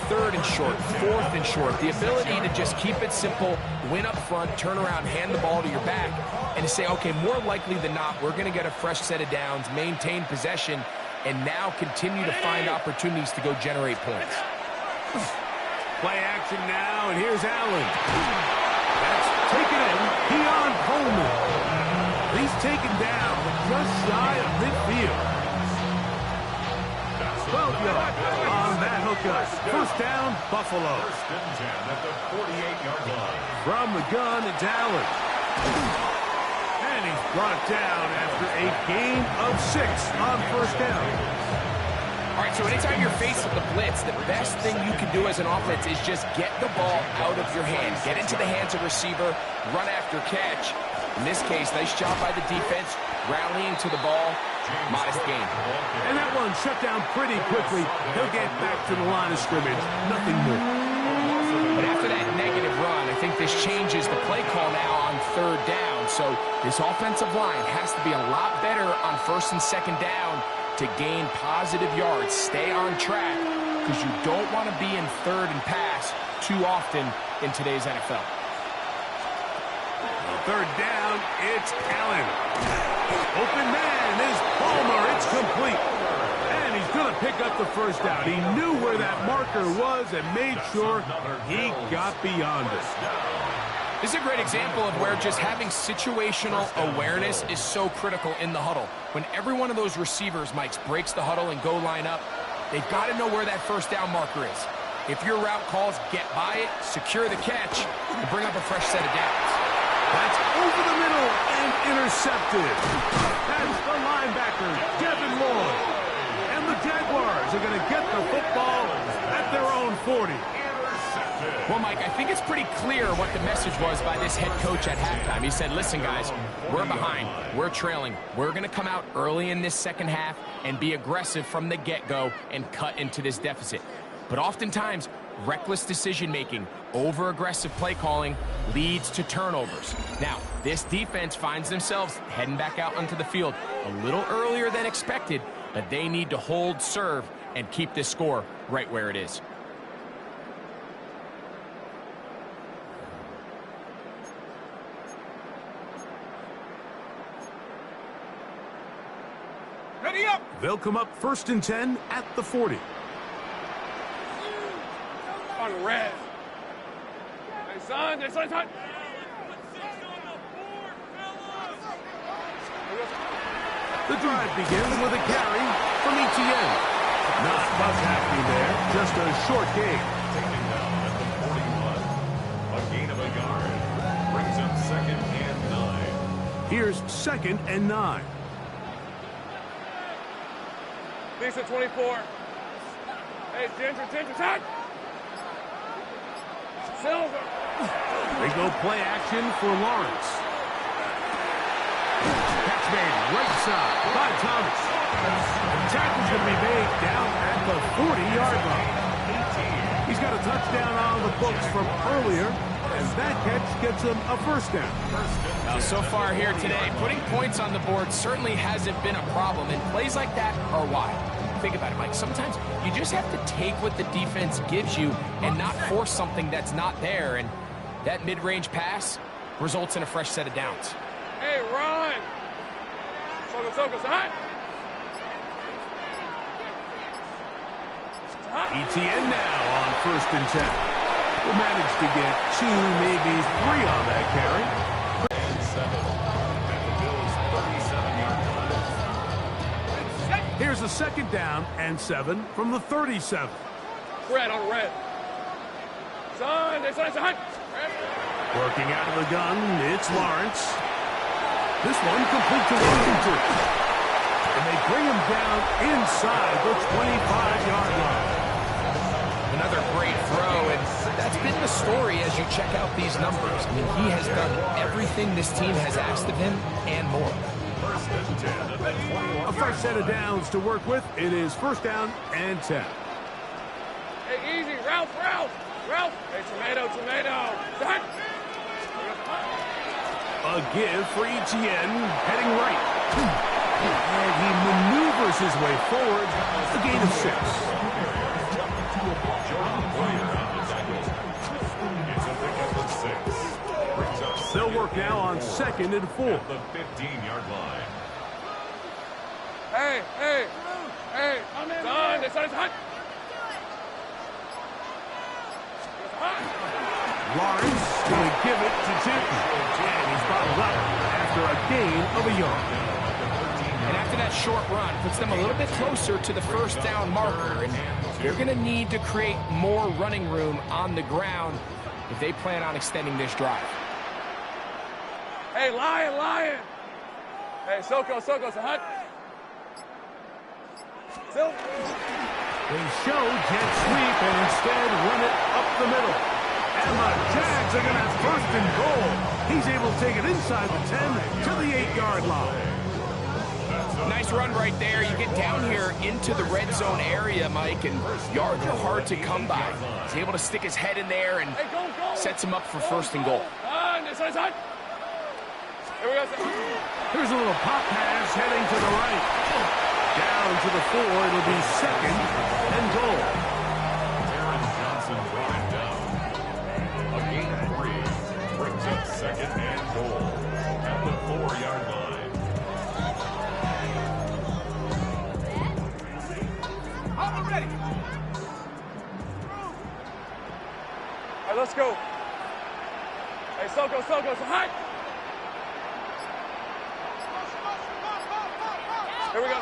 3rd and short, 4th and short. The ability to just keep it simple, win up front, turn around, hand the ball to your back, and to say, okay, more likely than not, we're going to get a fresh set of downs, maintain possession, and now continue to find opportunities to go generate points. Play action now, and here's Allen. That's taken in. Keon Coleman. He's taken down just shy of midfield. 12 yards on that hookup. First down, Buffalo. 1st and 10 at the 48-yard line. From the gun, it's Allen. And he's brought down after a gain of 6 on first down. All right, so anytime you're facing the blitz, the best thing you can do as an offense is just get the ball out of your hands. Get into the hands of receiver, run after catch. In this case, nice job by the defense, rallying to the ball. Modest gain. And that one shut down pretty quickly. He'll get back to the line of scrimmage. Nothing more. But after that negative run, I think this changes the play call now on 3rd down. So this offensive line has to be a lot better on 1st and 2nd down to gain positive yards. Stay on track because you don't want to be in third and pass too often in today's NFL. Third down, it's Allen. Open man is Palmer. It's complete. And he's going to pick up the first down. He knew where that marker was and made sure he got beyond it. This is a great example of where just having situational awareness is so critical in the huddle. When every one of those receivers, Mike, breaks the huddle and go line up, they've got to know where that first down marker is. If your route calls, get by it, secure the catch, and bring up a fresh set of downs. That's over the middle and intercepted. That's the linebacker, Devin Lloyd. And the Jaguars are going to get the football at their own 40. Well, Mike, I think it's pretty clear what the message was by this head coach at halftime. He said, listen, guys, we're behind. We're trailing. We're going to come out early in this second half and be aggressive from the get-go and cut into this deficit. But oftentimes, reckless decision-making, over-aggressive play calling leads to turnovers. Now, this defense finds themselves heading back out onto the field a little earlier than expected, but they need to hold serve and keep this score right where it is. Ready up! They'll come up 1st and 10 at the 40. On red. Hey, son, son. The drive begins with a carry from Etienne. Not much happening there, just a short gain. Taken down at the 41. A gain of a yard. Brings up 2nd and 9. Here's 2nd and 9. Lisa 24. Hey, Ginger, time! Silver. They go play action for Lawrence. Catch made right side by Thomas. The tackle's going to be made down at the 40-yard line. He's got a touchdown on the books from earlier, and that catch gets him a first down. Now, so far here today, putting points on the board certainly hasn't been a problem, and plays like that are why. Think about it, Mike. Sometimes you just have to take what the defense gives you and not force something that's not there, and that mid-range pass results in a fresh set of downs. Hey, run! Soko, hot! Etienne now on 1st and 10. Will manage to get 2, maybe 3 on that carry. And 7. At the Bills' 37-yard line. Here's a 2nd down and 7 from the 37. Red on red. Son, hot! Working out of the gun, it's Lawrence. This one complete to Washington. And they bring him down inside the 25-yard line. Another great throw, and that's been the story as you check out these numbers. I mean, he has done everything this team has asked of him and more. 1st and 10 at the 21. A fresh set of downs to work with. It is 1st down and 10. Hey, easy, Ralph! Hey, tomato! Hot! A give for Etienne, heading right. And he maneuvers his way forward. A gain of 6. They'll work now on 2nd and 4. At the 15-yard line. Hey! Son, hot! Lawrence going to give it to Tinton. And he's bottled up after a gain of a yard. And after that short run, puts them a little bit closer to the first down marker. And they're going to need to create more running room on the ground if they plan on extending this drive. Hey, lion! Hey, Soko, hot! Silver. They show jet sweep and instead run it up the middle. And the Jags are going to have 1st and goal. He's able to take it inside the 10 to the 8-yard line. Nice run right there. You get down here into the red zone area, Mike, and yards are hard to come by. He's able to stick his head in there and sets him up for 1st and goal. Hot! Here we go. Here's a little pop pass heading to the right. Down to the 4. It'll be 2nd and goal. second and goal at the 4-yard line. I'm ready. All right, let's go. Hey, Soko, so high. Here we go.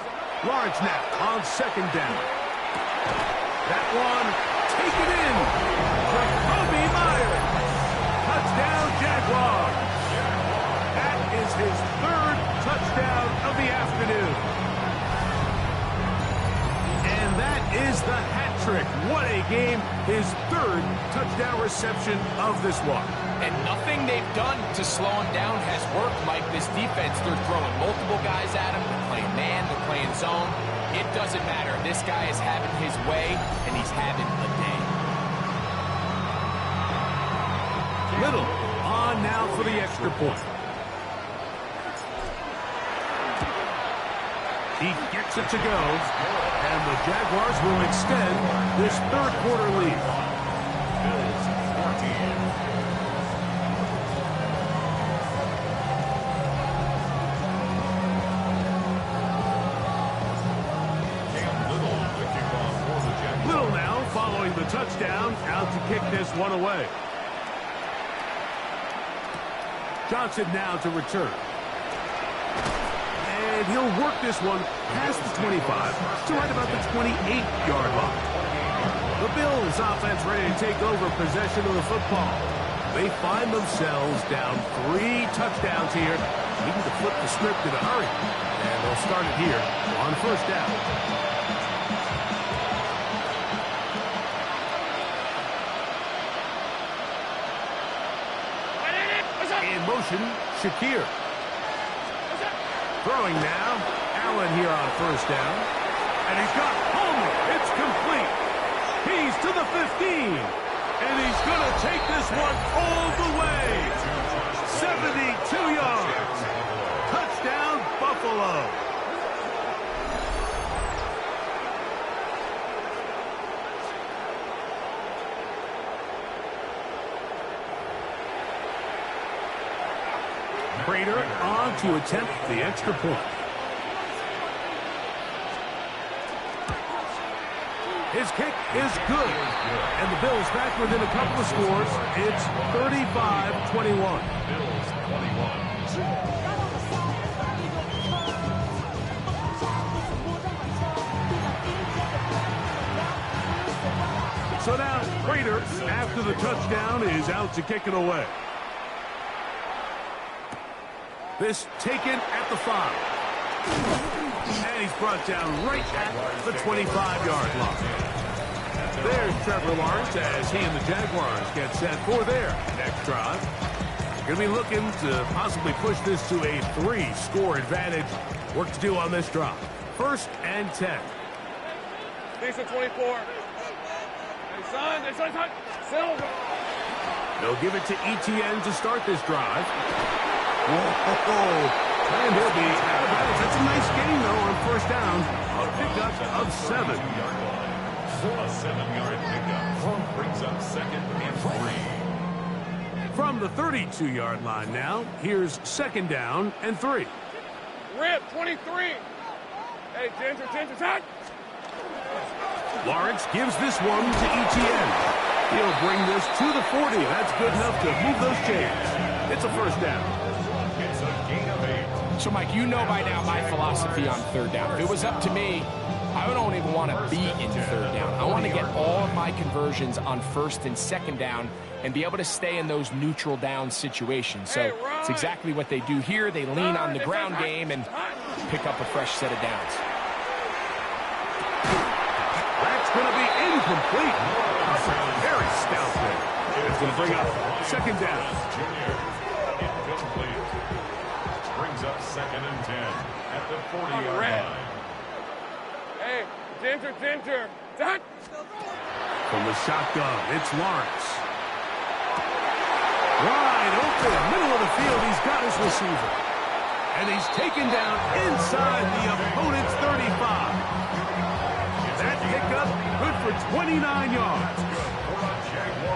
Lawrence now on second down. That one taken in. Jacoby Myers. Touchdown, Jaguars. That is his third touchdown of the afternoon. And that is the hat trick. What a game. His third touchdown reception of this one. And nothing they've done to slow him down has worked, Mike. This defense, they're throwing multiple guys at him. They're playing man, they're playing zone. It doesn't matter. This guy is having his way, and he's having a day. Little on now for the extra point. He gets it to go, and the Jaguars will extend this third quarter lead. Bills 14. Little now following the touchdown, out to kick this one away. Johnson now to return. And he'll work this one past the 25 to right about the 28-yard line. The Bills offense ready to take over possession of the football. They find themselves down 3 touchdowns here. Needing to flip the script in a hurry. And they'll start it here on first down. In motion, Shakir. Throwing now. Allen here on first down. And he's got Homer. It's complete. He's to the 15. And he's going to take this one all the way. 72 yards. Touchdown, Buffalo. Prater on to attempt the extra point. His kick is good. And the Bills back within a couple of scores. It's 35-21. Bills 21. So now Prater, after the touchdown, is out to kick it away. This taken at the 5. And he's brought down right at the 25-yard line. There's Trevor Lawrence as he and the Jaguars get set for their next drive. Going to be looking to possibly push this to a 3-score advantage. Work to do on this drive. First and 10. Decent 24. Hey, son. Silver. They'll give it to ETN to start this drive. Whoa. And he'll be out of bounds. That's a nice gain, though, on first down. A pickup of 7. A 7-yard pickup brings up second and 3. From the 32-yard line now, here's second down and 3. Rip, 23. Hey, Ginger, touch. Lawrence gives this one to ETN. He'll bring this to the 40. That's good enough to move those chains. It's a first down. It's a gain of 8. So, Mike, you know by now my philosophy on third down. If it was up to me, I don't even want to be in third down. I want to get all of my conversions on first and second down and be able to stay in those neutral down situations. So it's exactly what they do here. They lean on the ground game and pick up a fresh set of downs. That's going to be incomplete. Very stout there. It's going to bring up second down. Incomplete. Brings up second and 10 at the 40-yard line. Hey, Ginger. Touch. From the shotgun, it's Lawrence. Wide open, middle of the field, he's got his receiver. And he's taken down inside the opponent's 35. That pickup good for 29 yards.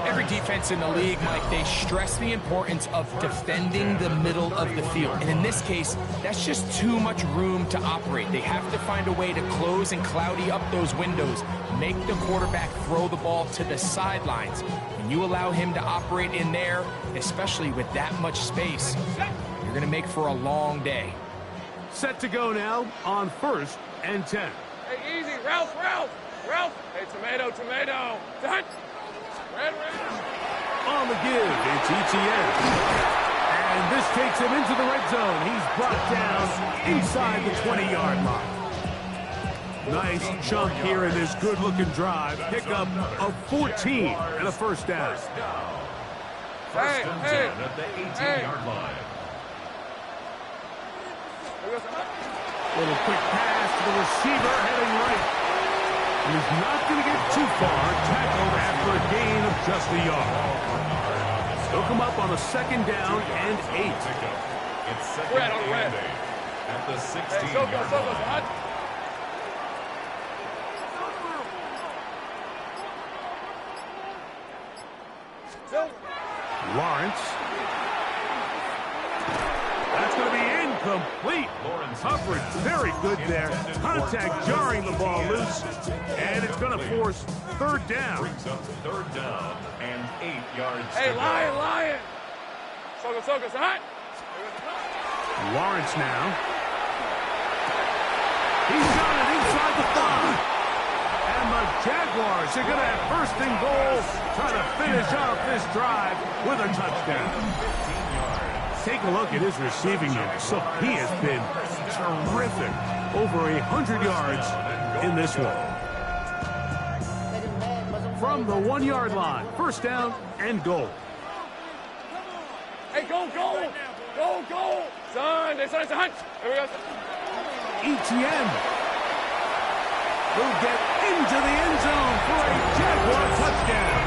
Every defense in the league, Mike, they stress the importance of defending the middle of the field. And in this case, that's just too much room to operate. They have to find a way to close and cloudy up those windows, make the quarterback throw the ball to the sidelines. When you allow him to operate in there, especially with that much space, you're going to make for a long day. Set to go now on 1st and 10. Hey, easy. Ralph. Hey, tomato. Done. Red. On the give, it's ETN. And this takes him into the red zone. He's brought down inside the 20-yard line. Nice chunk here in this good-looking drive. Pickup of 14 and a first down. First and 10 at the 18-yard line. Little quick pass to the receiver heading right. He's not going to get too far. Tackled after a gain of just a yard. They'll come up on a 2nd down and 8. It's second Red on red. and 8 at the 16-yard Hey, Soko, line. hut. Lawrence. That's going to be incomplete. Coverage very good there. Contact jarring the ball loose. And it's going to force 3rd down. Brings up 3rd down and 8 yards. Hey, to go. lion. Soko, hut. Lawrence now. He's got it inside the 5. And the Jaguars are going to have 1st and goal, trying to finish off this drive with a touchdown. Take a look at his receiving unit. So he has been terrific. Over 100 yards in this one. From the 1-yard line, 1st down and goal. Hey, go. Son, it's a hunt. Here we go. ETN will get into the end zone for a Jaguar touchdown.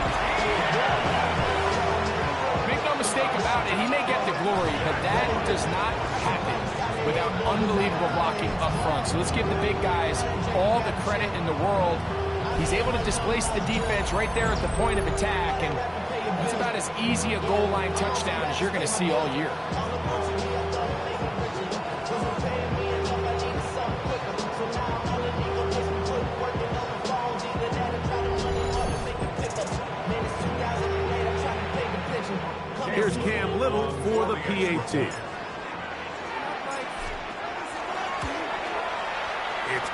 Make no mistake about it, he may get the glory, but that does not happen without unbelievable blocking up front. So let's give the big guys all the credit in the world. He's able to displace the defense right there at the point of attack, and that's about as easy a goal line touchdown as you're going to see all year. Here's Cam Little for the PAT. It's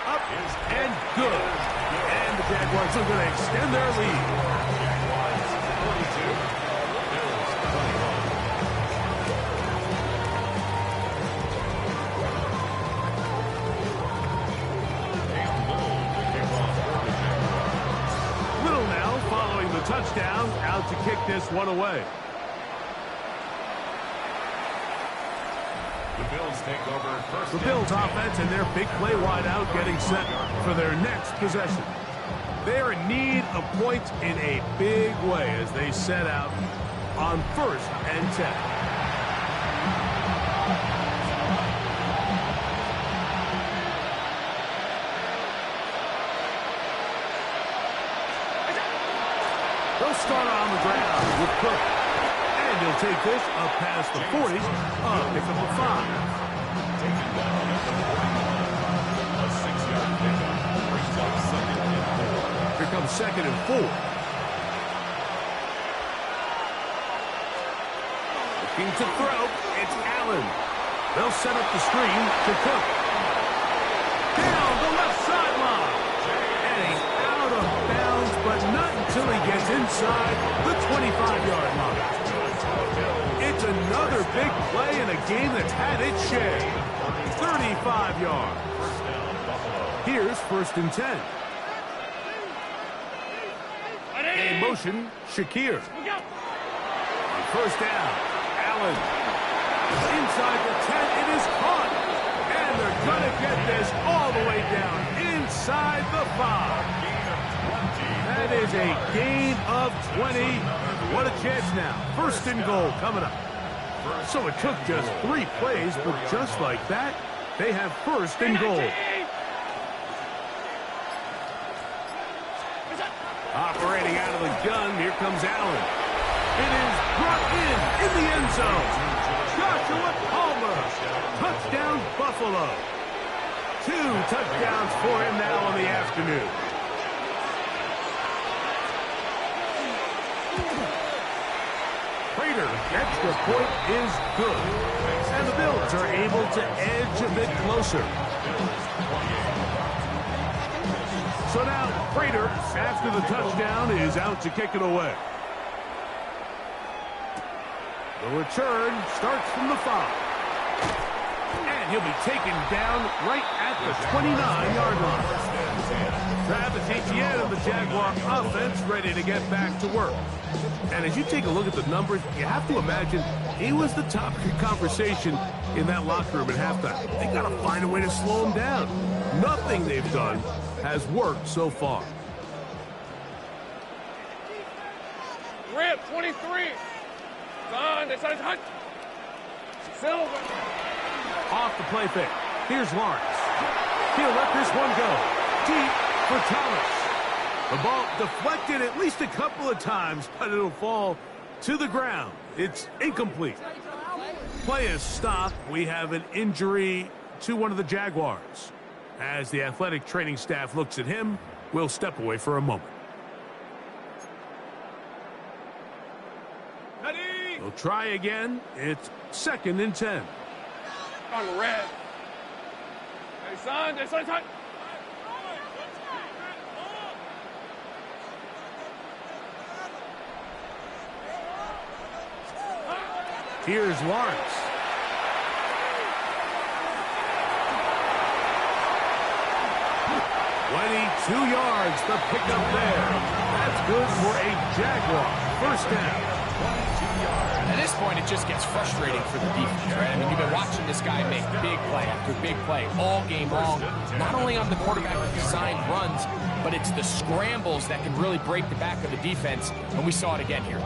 up and good. And the Jaguars are going to extend their lead. Little now following the touchdown, out to kick this one away. The Bills offense and their big play wide out getting set for their next possession. They're in need of points in a big way as they set out on 1st and 10. They'll start on the ground with Cook. And he'll take this up past the 40, pick up a 5. Here comes 2nd and 4. Looking to throw, it's Allen. They'll set up the screen to Cook. Down the left sideline. And he's out of bounds, but not until he gets inside the 25-yard line. It's another big play in a game that's had its share. 35 yards. Here's 1st and 10. A motion, Shakir. On 1st down, Allen. Inside the 10, it is caught. And they're going to get this all the way down inside the 5. That is a gain of 20. What a chance now. 1st and goal coming up. So it took just 3 plays, but just like that, they have 1st and goal. Operating out of the gun. Here comes Allen. It is brought in the end zone. Joshua Palmer. Touchdown, Buffalo. 2 touchdowns for him now on the afternoon. Prater, extra point is good. And the Bills are able to edge a bit closer. So now, Prater, after the touchdown, is out to kick it away. The return starts from the 5. And he'll be taken down right at the 29-yard line. Travis Etienne of the Jaguar offense ready to get back to work. And as you take a look at the numbers, you have to imagine he was the topic of conversation in that locker room at halftime. They got to find a way to slow him down. Nothing they've done has worked so far. Rip, 23. Don, they said it's hot. Silver. Off the play fake. Here's Lawrence. He'll let this one go. Deep for Thomas. The ball deflected at least a couple of times, but it'll fall to the ground. It's incomplete. Play is stopped. We have an injury to one of the Jaguars. As the athletic training staff looks at him, we'll step away for a moment. We'll try again. It's 2nd and 10. On the red. Hey, son, they said it's hot. Here's Lawrence. $22 yards to pick up there. That's good for a Jaguar. First down. At this point, it just gets frustrating for the defense, right? I mean, you've been watching this guy make big play after big play all game long, not only on the quarterback designed runs, but it's the scrambles that can really break the back of the defense, and we saw it again here.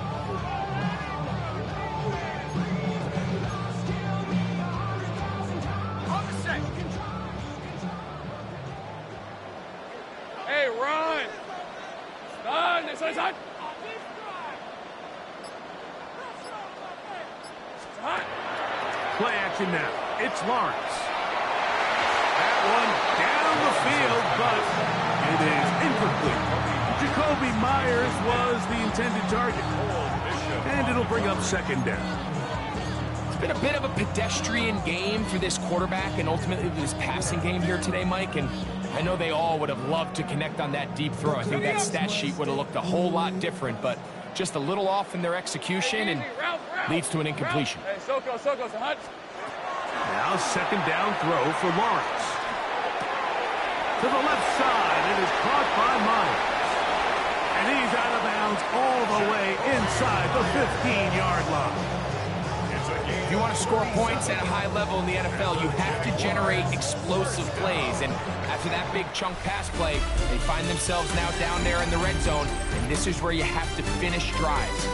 Hey, run. Don, they said it's hot. Play action now. It's Lawrence. That one down the field, but it is incomplete. Jacoby Myers was the intended target. And it'll bring up 2nd down. It's been a bit of a pedestrian game for this quarterback and ultimately this passing game here today, Mike. And I know they all would have loved to connect on that deep throw. I think that stat sheet would have looked a whole lot different, but just a little off in their execution and leads to an incompletion. Hey, Soko, it's hot. Now 2nd down throw for Lawrence. To the left side, it is caught by Myers. And he's out of bounds all the way inside the 15-yard line. If you want to score points at a high level in the NFL, you have to generate explosive plays. And after that big chunk pass play, they find themselves now down there in the red zone. And this is where you have to finish drives.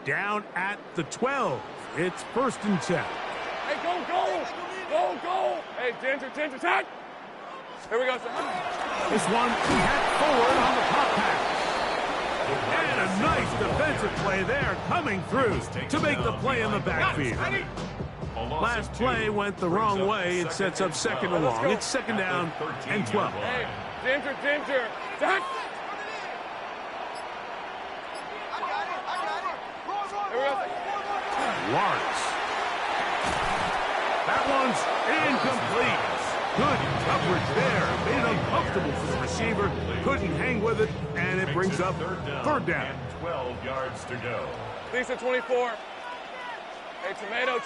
Down at the 12. It's 1st and 10. Hey, go. Hey, Ginger, tag. Here we go, son. This one head forward on the pop pass. And a nice defensive play there coming through to make the play in the backfield. Last play went the wrong way. It sets up 2nd and long. It's 2nd down and 12. Hey, Ginger, tag. Lawrence. That one's incomplete. Good coverage there. Made it uncomfortable for the receiver. Couldn't hang with it, and it brings up 3rd down. 12 yards to go. Lisa, 24. Hey, tomato.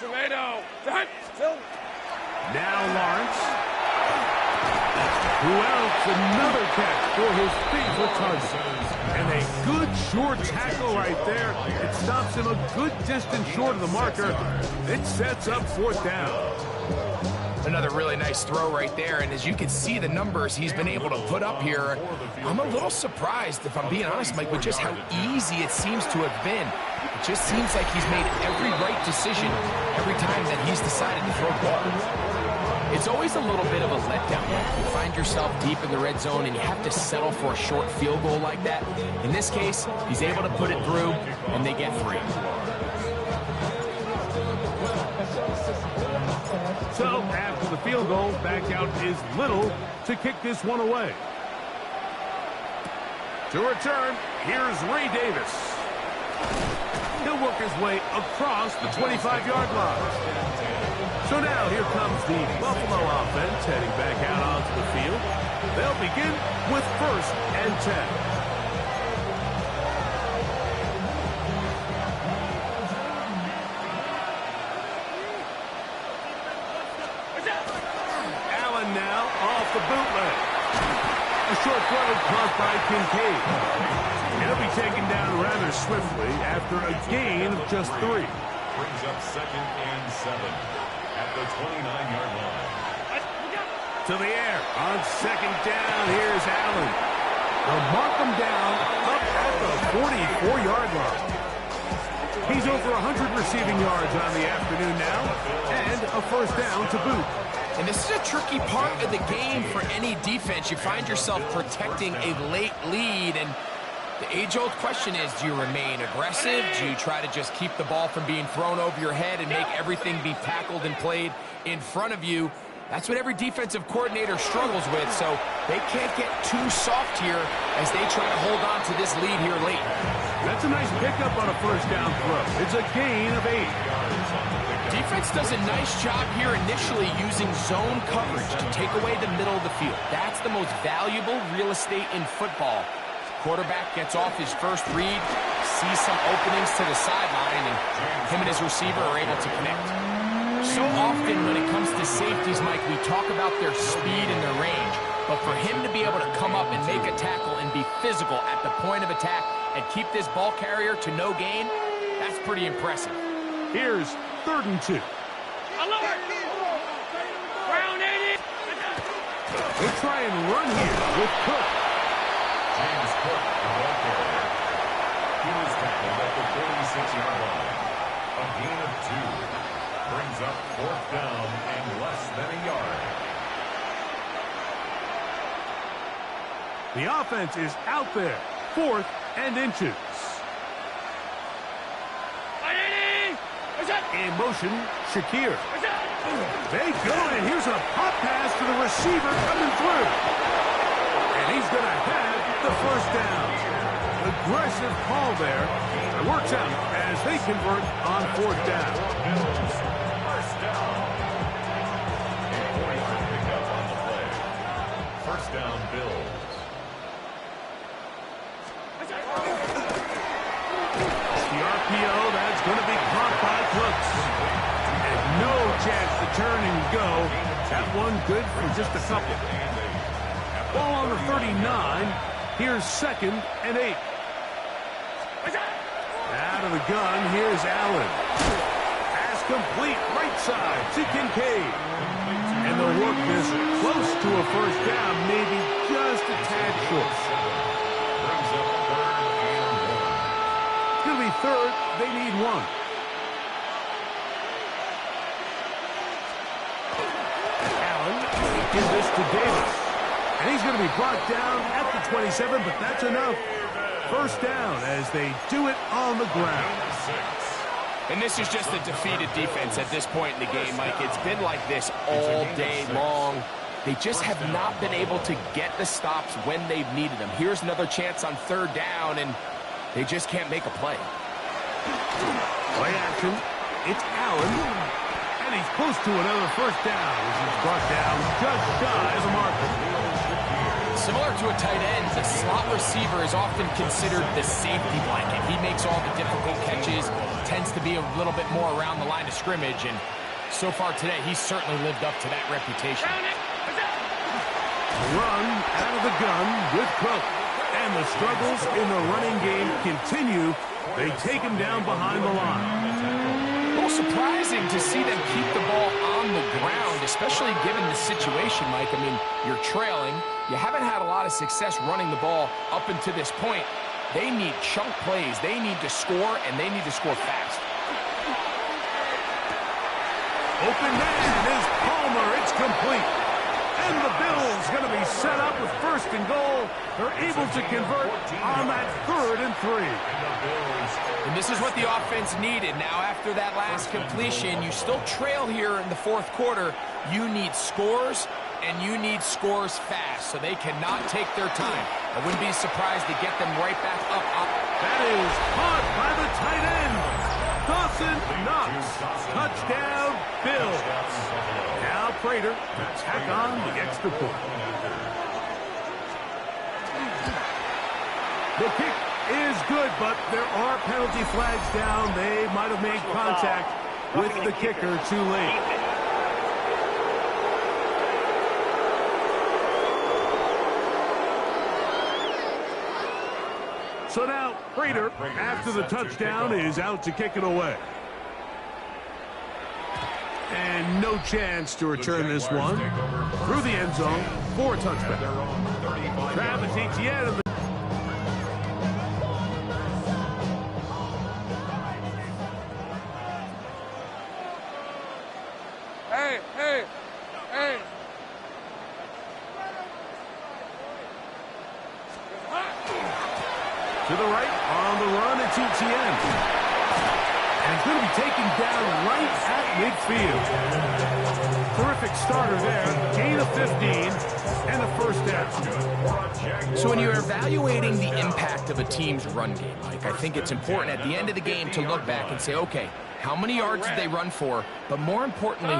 Tag. Now Lawrence. Who else? Another catch for his favorite target. And a good short tackle right there. It stops him a good distance short of the marker. It sets up 4th down. Another really nice throw right there, and as you can see the numbers he's been able to put up here, I'm a little surprised, if I'm being honest, Mike, with just how easy it seems to have been. It just seems like he's made every right decision every time that he's decided to throw the ball. It's always a little bit of a letdown. You find yourself deep in the red zone and you have to settle for a short field goal like that. In this case, he's able to put it through, and they get 3. So, after the field goal, back out is Little to kick this one away. To return, here's Ray Davis. He'll work his way across the 25-yard line. So now here comes the Buffalo offense heading back out onto the field. They'll begin with 1st and 10. Now off the bootleg. A short throw caught by Kincaid. He'll be taken down rather swiftly after a gain of just 3. Brings up 2nd and 7 at the 29-yard line. To the air on 2nd down. Here's Allen. They'll mark him down up at the 44-yard line. He's over 100 receiving yards on the afternoon now, and a 1st down to boot. And this is a tricky part of the game for any defense. You find yourself protecting a late lead, and the age-old question is, do you remain aggressive? Do you try to just keep the ball from being thrown over your head and make everything be tackled and played in front of you? That's what every defensive coordinator struggles with, so they can't get too soft here as they try to hold on to this lead here late. That's a nice pickup on a 1st down throw. It's a gain of 8. Defense does a nice job here initially using zone coverage to take away the middle of the field. That's the most valuable real estate in football. Quarterback gets off his first read, sees some openings to the sideline, and him and his receiver are able to connect. So often when it comes to safeties, Mike, we talk about their speed and their range. But for him to be able to come up and make a tackle and be physical at the point of attack and keep this ball carrier to no gain, that's pretty impressive. Here's 3rd and 2. They try and run here with Cook. James Cook, the ball carrier. He was tackled at the 36-yard line. A gain of 2. Brings up 4th down and less than a yard. The offense is out there. 4th and inches. In motion, Shakir. They go, and here's a pop pass to the receiver coming through. And he's going to have the 1st down. Aggressive call there. It works out as they convert on 4th down. 1st down. A 4-yard pickup on the play. 1st down, Bills. The RPO, that's going to be caught by Cooks. And no chance to turn and go. That one good for just a couple. Ball on the 39. Here's 2nd and 8. Out of the gun, here's Allen. Pass complete, right side to Kincaid. And they'll work this close to a 1st down, maybe just a tad short. Brings up 3rd and 1. It's going to be 3rd. They need 1. Allen gives this to Davis. And he's going to be brought down at the 27, but that's enough. 1st down as they do it on the ground. And this is just a defeated defense at this point in the game, Mike. It's been like this all day long. They just have not been able to get the stops when they've needed them. Here's another chance on 3rd down, and they just can't make a play. Play action. It's Allen. And he's close to another 1st down as he's brought down just shy of the marker. Similar to a tight end, the slot receiver is often considered the safety blanket. He makes all the difficult catches, tends to be a little bit more around the line of scrimmage, and so far today, he's certainly lived up to that reputation. Run out of the gun with Cook. And the struggles in the running game continue. They take him down behind the line. A little surprising to see them keep the ball on the ground, especially given the situation, Mike. I mean, you're trailing. You haven't had a lot of success running the ball up until this point. They need chunk plays. They need to score, and they need to score fast. Open man is Palmer. It's complete. And the Bills going to be set up with first and goal. They're able to convert on that 3rd and 3. And this is what the offense needed. Now, after that last completion, you still trail here in the 4th quarter. You need scores, and you need scores fast, so they cannot take their time. I wouldn't be surprised to get them right back up. That is caught by the tight end. Dawson Knox. Touchdown, Bills. Now Prater to tack on the extra point. The kick is good, but there are penalty flags down. They might have made contact with the kicker too late. So now Prater, after the touchdown, is out to kick it away. And no chance to return this one through the end zone for a touchback. Travis Etienne. Hey. To the right, on the run, it's Etienne. And it's going to be taken down right at midfield. Terrific starter there. Gain of 15 and a first down. So when you're evaluating the impact of a team's run game, Mike, I think it's important at the end of the game to look back and say, okay, how many yards did they run for? But more importantly,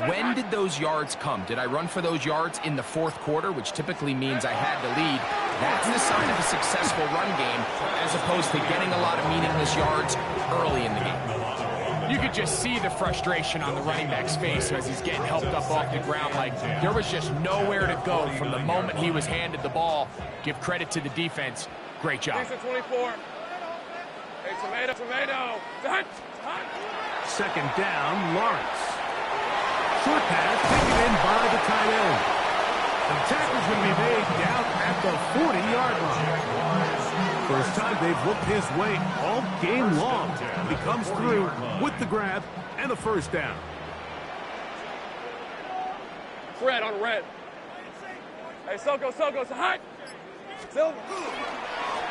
when did those yards come? Did I run for those yards in the 4th quarter, which typically means I had the lead? That's the sign of a successful run game, as opposed to getting a lot of meaningless yards early in the game. You could just see the frustration on the running back's face as he's getting helped up off the ground. Like, there was just nowhere to go from the moment he was handed the ball. Give credit to the defense. Great job. 24. Hey, tomato. Hut. Second down, Lawrence. Short pass taken in by the tight end. And the tackle's going to be made down at the 40-yard line. First time they've looked his way all game long. He comes through with the grab and a first down. Red on red. Hey, Soko, hut. Silver.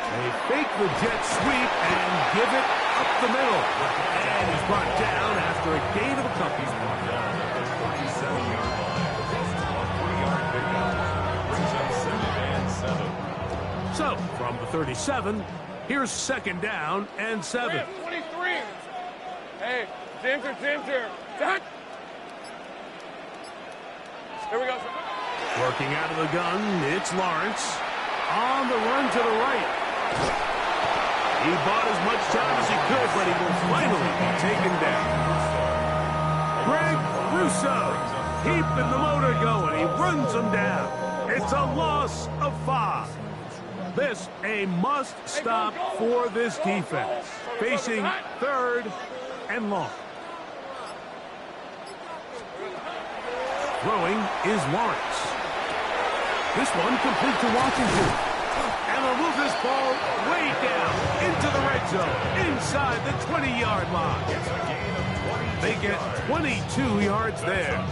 They fake the jet sweep and give it up the middle. And he's brought down after a gain of a couple. 37-yard line. A 3-yard pickup. Brings up 7 and 7. So, from the 37, here's second down and 7. 23. Hey, Ginger. Hut. Here we go. Working out of the gun, it's Lawrence. On the run to the right. He bought as much time as he could, but he will finally be taken down. Greg Russo keeping the motor going. He runs him down. It's a loss of 5. This a must-stop for this defense. Facing 3rd and long. Throwing is Lawrence. This one complete to Washington. And they'll move this ball way down into the red zone, inside the 20-yard line. They get 22 yards there.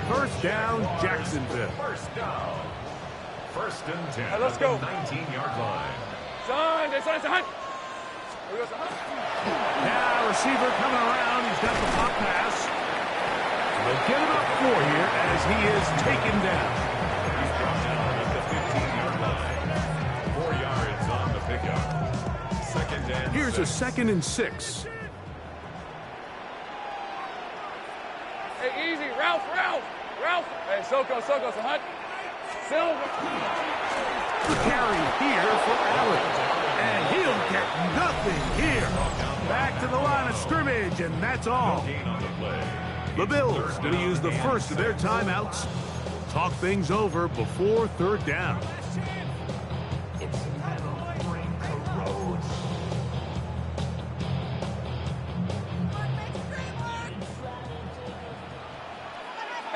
First down, Jacksonville. First and 10. Hey, let's go. 19-yard line. Son, hut. Here we go, son. Now receiver coming around. He's got the pop pass. They'll get about 4 here as he is taken down. He's brought down at the 15-yard line. 4 yards on the pickup. Second and Here's 6. a 2nd and 6. Hey, easy. Ralph. Hey, Soko, hut. Silver. The carry here for Allen. And he'll get nothing here. Back to the line of scrimmage, and that's all. Gain on the play. The Bills going to use the first of their timeouts. Talk things over before 3rd down.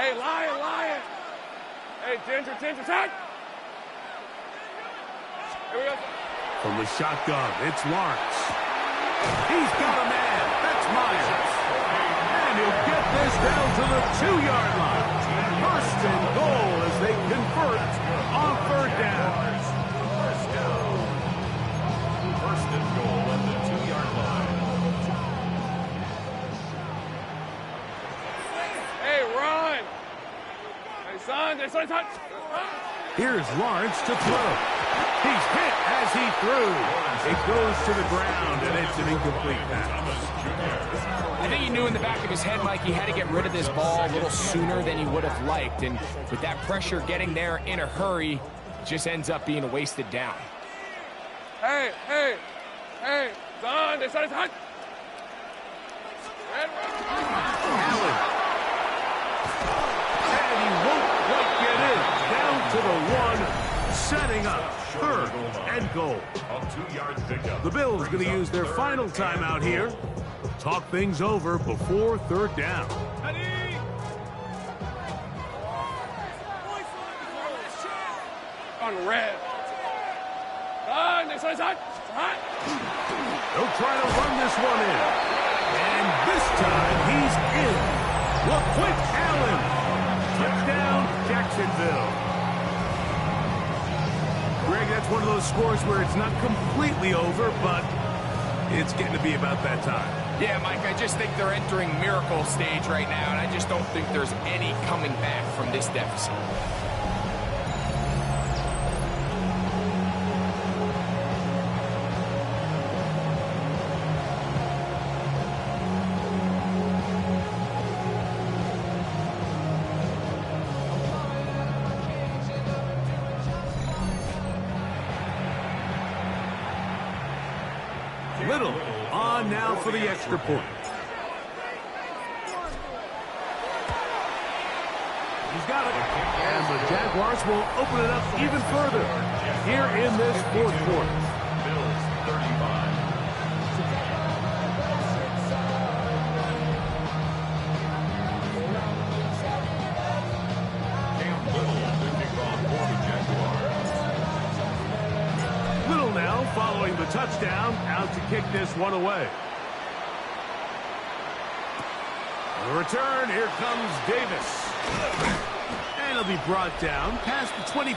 Hey, Lion. Hey, Ginger, tight. Here we go. From the shotgun, it's Lawrence. He's got a man. That's Myers. And he'll get this down to the 2-yard line. First and goal as they convert on third down. First and goal at the 2-yard line. Hey, run. Hey, son. Here's Lawrence to throw. He's hit as he threw. It goes to the ground, and it's an incomplete pass. I think he knew in the back of his head, Mike, he had to get rid of this ball a little sooner than he would have liked. And with that pressure getting there in a hurry, it just ends up being a wasted down. Hey, son, it's hot. Allen. And he won't quite get in. Down to the 1. Setting up third and goal. A 2-yard pickup. The Bills going to use their final timeout here. Talk things over before third down. On red. It's hot. They'll try to run this one in. And this time he's in. Look quick, Allen. Touchdown, Jacksonville. Greg, that's one of those scores where it's not completely over, but it's getting to be about that time. Yeah, Mike, I just think they're entering miracle stage right now, and I just don't think there's any coming back from this deficit. Little on now for the extra point. He's got it. And the Jaguars will open it up even further here in this fourth quarter. Bills 35. Cam Little to kick off for the Jaguars. Little now following the touchdown, out to kick this one away. The return, here comes Davis. And he'll be brought down past the 25.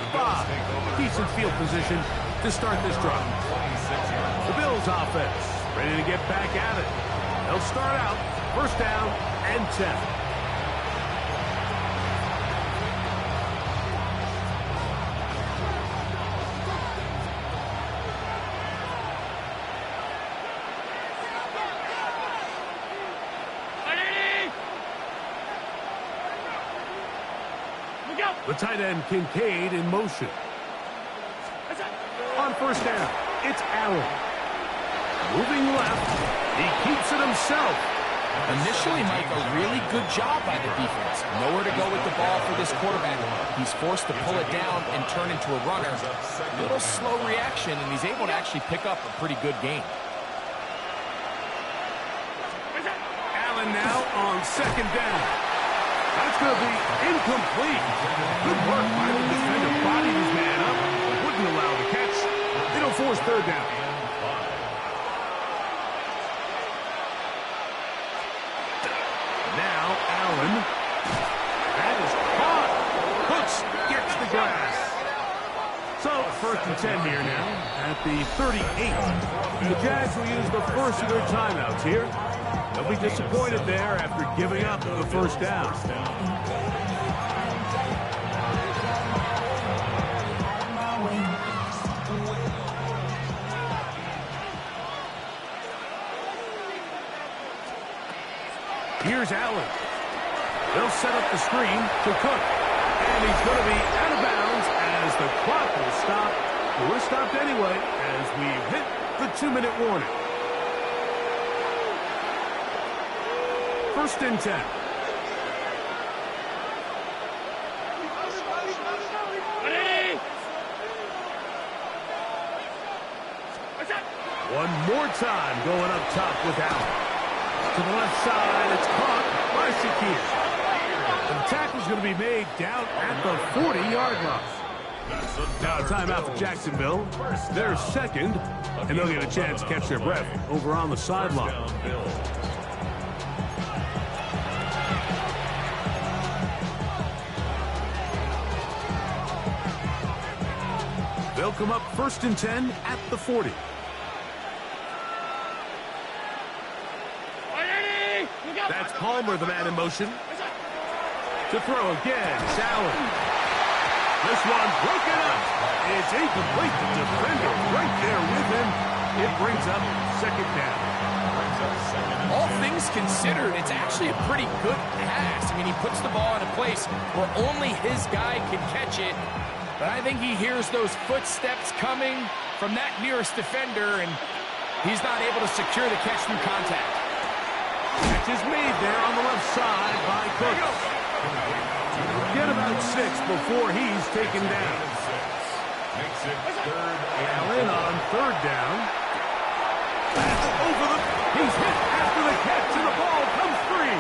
Decent field position to start this drive. The Bills offense ready to get back at it. They'll start out first down and 10. The tight end, Kincaid, in motion. On first down, it's Allen. Moving left, he keeps it himself. Initially, Mike, a really good job by the defense. Nowhere to go with the ball for this quarterback. He's forced to pull it down and turn into a runner. A little slow reaction, and he's able to actually pick up a pretty good gain. Allen now on second down. That's going to be incomplete. Good work by the defender. Bodied his man up. Wouldn't allow the catch. They don't force third down. Now Allen. That is caught. Hooks gets the grass. So first and 10 here now at the 38. The Jags will use the first of their timeouts here. They'll be disappointed there after giving up the first down. Here's Allen. They'll set up the screen to Cook. And he's going to be out of bounds as the clock will stop. We're stopped anyway as we've hit the 2-minute warning. First and 10. One more time going up top with Allen. To the left side, it's caught by Shakir. The tackle's going to be made down at the 40-yard line. Now a timeout for Jacksonville. They're second, and they'll get a chance to catch their breath over on the sideline. They'll come up 1st and 10 at the 40. That's Palmer, the man in motion. To throw again, it's Allen. This one broken up. It's incomplete. The defender right there with him. It brings up 2nd down. All things considered, it's actually a pretty good pass. I mean, he puts the ball in a place where only his guy can catch it. But I think he hears those footsteps coming from that nearest defender, and he's not able to secure the catch through contact. Catch is made there on the left side by Cooks. Get about 6 before he's taken down. Allen on 3rd down. That's over the... He's hit after the catch, and the ball comes free.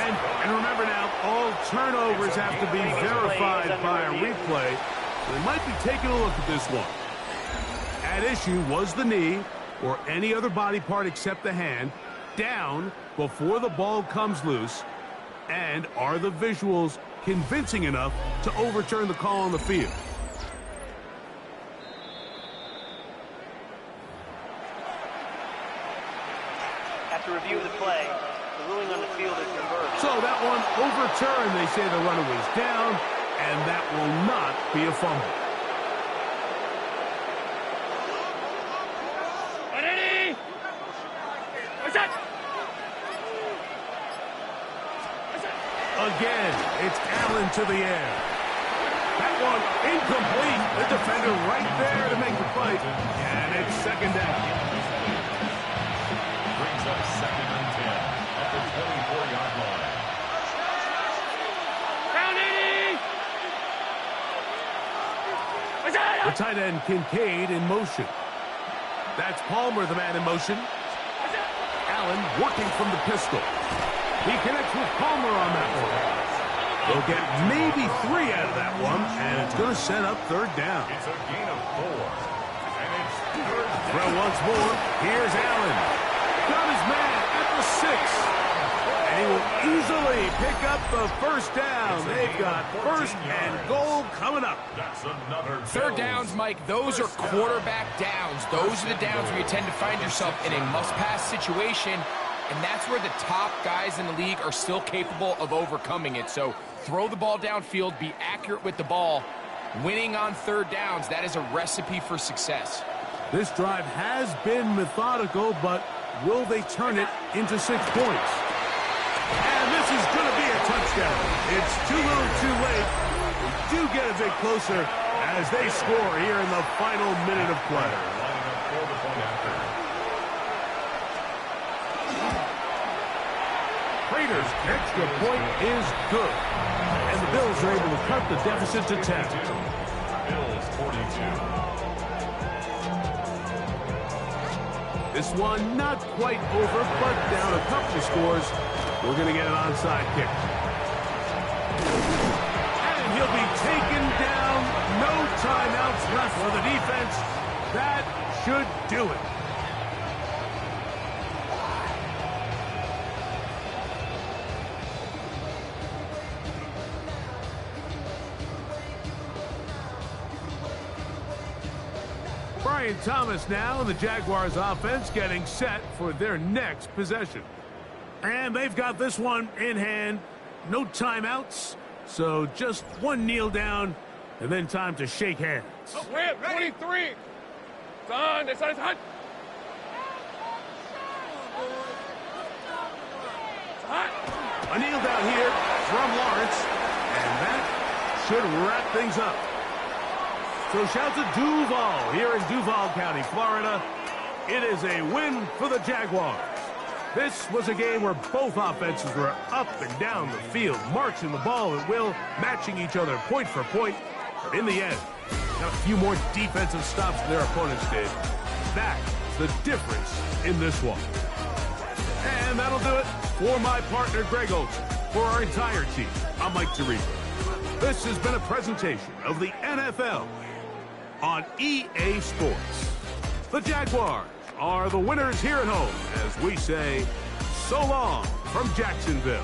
And remember now, all turnovers have to be verified by a replay. We might be taking a look at this one. At issue was the knee, or any other body part except the hand, down before the ball comes loose. And are the visuals convincing enough to overturn the call on the field? After review of the play, the ruling on the field is reversed. So that one overturned. They say the runner was down, and that will not be a fumble. Again, it's Allen to the air. That one incomplete. The defender right there to make the play. And it's 2nd down. Brings up 2nd and 10 at the 24-yard line. The tight end Kincaid in motion. That's Palmer, the man in motion. Allen working from the pistol. He connects with Palmer on that one. They'll get maybe 3 out of that one, and it's going to set up 3rd down. It's a gain of 4. And it's 3rd down. Throw once more. Here's Allen. Got his man at the 6. And he will easily pick up the 1st down. They've got 1st and goal coming up. That's another 3rd downs, Mike, those are quarterback downs. Those are the downs where you tend to find yourself in a must-pass situation. And that's where the top guys in the league are still capable of overcoming it. So throw the ball downfield, be accurate with the ball. Winning on 3rd downs, that is a recipe for success. This drive has been methodical, but will they turn it into 6 points? And this is going to be a touchdown. It's too little too late. We do get a bit closer as they score here in the final minute of play. Raiders' extra point is good. And the Bills are able to cut the deficit to 10. Bills 42. This one not quite over, but down a couple of scores. We're going to get an onside kick. And he'll be taken down. No timeouts left for the defense. That should do it. Brian Thomas now, and the Jaguars offense getting set for their next possession. And they've got this one in hand. No timeouts, so just one kneel down, and then time to shake hands. Oh, 23. Son, this is hot. A kneel down here from Lawrence, and that should wrap things up. So shout to Duval here in Duval County, Florida. It is a win for the Jaguars. This was a game where both offenses were up and down the field, marching the ball at will, matching each other point for point. But in the end, got a few more defensive stops than their opponents did. That's the difference in this one. And that'll do it for my partner, Greg Olson. For our entire team, I'm Mike Tirico. This has been a presentation of the NFL on EA Sports. The Jaguars are the winners here at home as we say so long from Jacksonville.